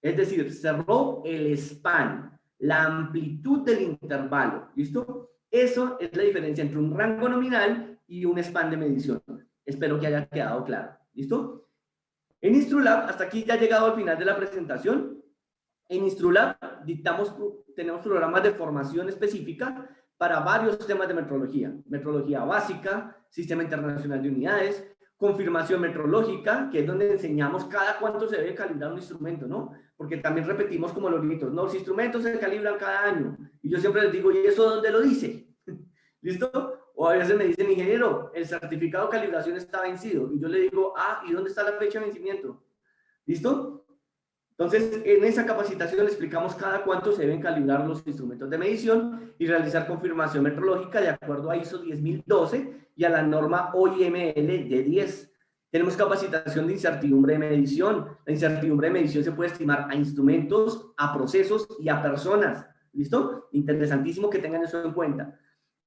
A: Es decir, cerró el span, la amplitud del intervalo, ¿listo? Eso es la diferencia entre un rango nominal y un span de medición. Espero que haya quedado claro, ¿listo? En Instrulab, hasta aquí ya he llegado al final de la presentación. En Instrulab tenemos programas de formación específica para varios temas de metrología. Metrología básica, Sistema Internacional de Unidades, confirmación metrológica, que es donde enseñamos cada cuánto se debe calibrar un instrumento, ¿no? Porque también repetimos como loritos, ¿no? Los instrumentos se calibran cada año. Y yo siempre les digo, ¿y eso dónde lo dice? ¿Listo? O a veces me dicen, ingeniero, el certificado de calibración está vencido. Y yo le digo, ah, ¿y dónde está la fecha de vencimiento? ¿Listo? Entonces, en esa capacitación explicamos cada cuánto se deben calibrar los instrumentos de medición y realizar confirmación metrológica de acuerdo a ISO 10012 y a la norma OIML D10. Tenemos capacitación de incertidumbre de medición. La incertidumbre de medición se puede estimar a instrumentos, a procesos y a personas. ¿Listo? Interesantísimo que tengan eso en cuenta.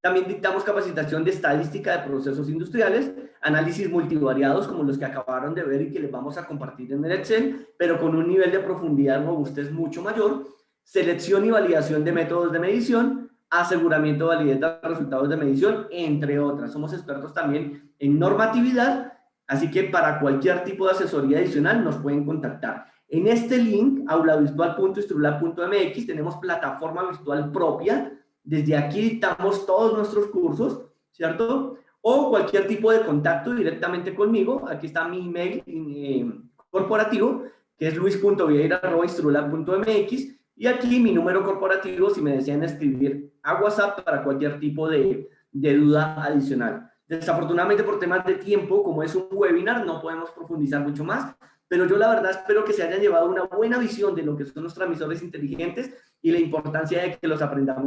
A: También dictamos capacitación de estadística de procesos industriales, análisis multivariados como los que acabaron de ver y que les vamos a compartir en el Excel, pero con un nivel de profundidad y robustez mucho mayor, selección y validación de métodos de medición, aseguramiento de validez de resultados de medición, entre otras. Somos expertos también en normatividad, así que para cualquier tipo de asesoría adicional nos pueden contactar. En este link, aulavirtual.instrulab.mx, tenemos plataforma virtual propia. Desde aquí dictamos todos nuestros cursos, ¿cierto? O cualquier tipo de contacto directamente conmigo. Aquí está mi email corporativo, que es luis.vieira@instrulab.mx. Y aquí mi número corporativo si me desean escribir a WhatsApp para cualquier tipo de duda adicional. Desafortunadamente por temas de tiempo, como es un webinar, no podemos profundizar mucho más, pero yo la verdad espero que se hayan llevado una buena visión de lo que son los transmisores inteligentes y la importancia de que los aprendamos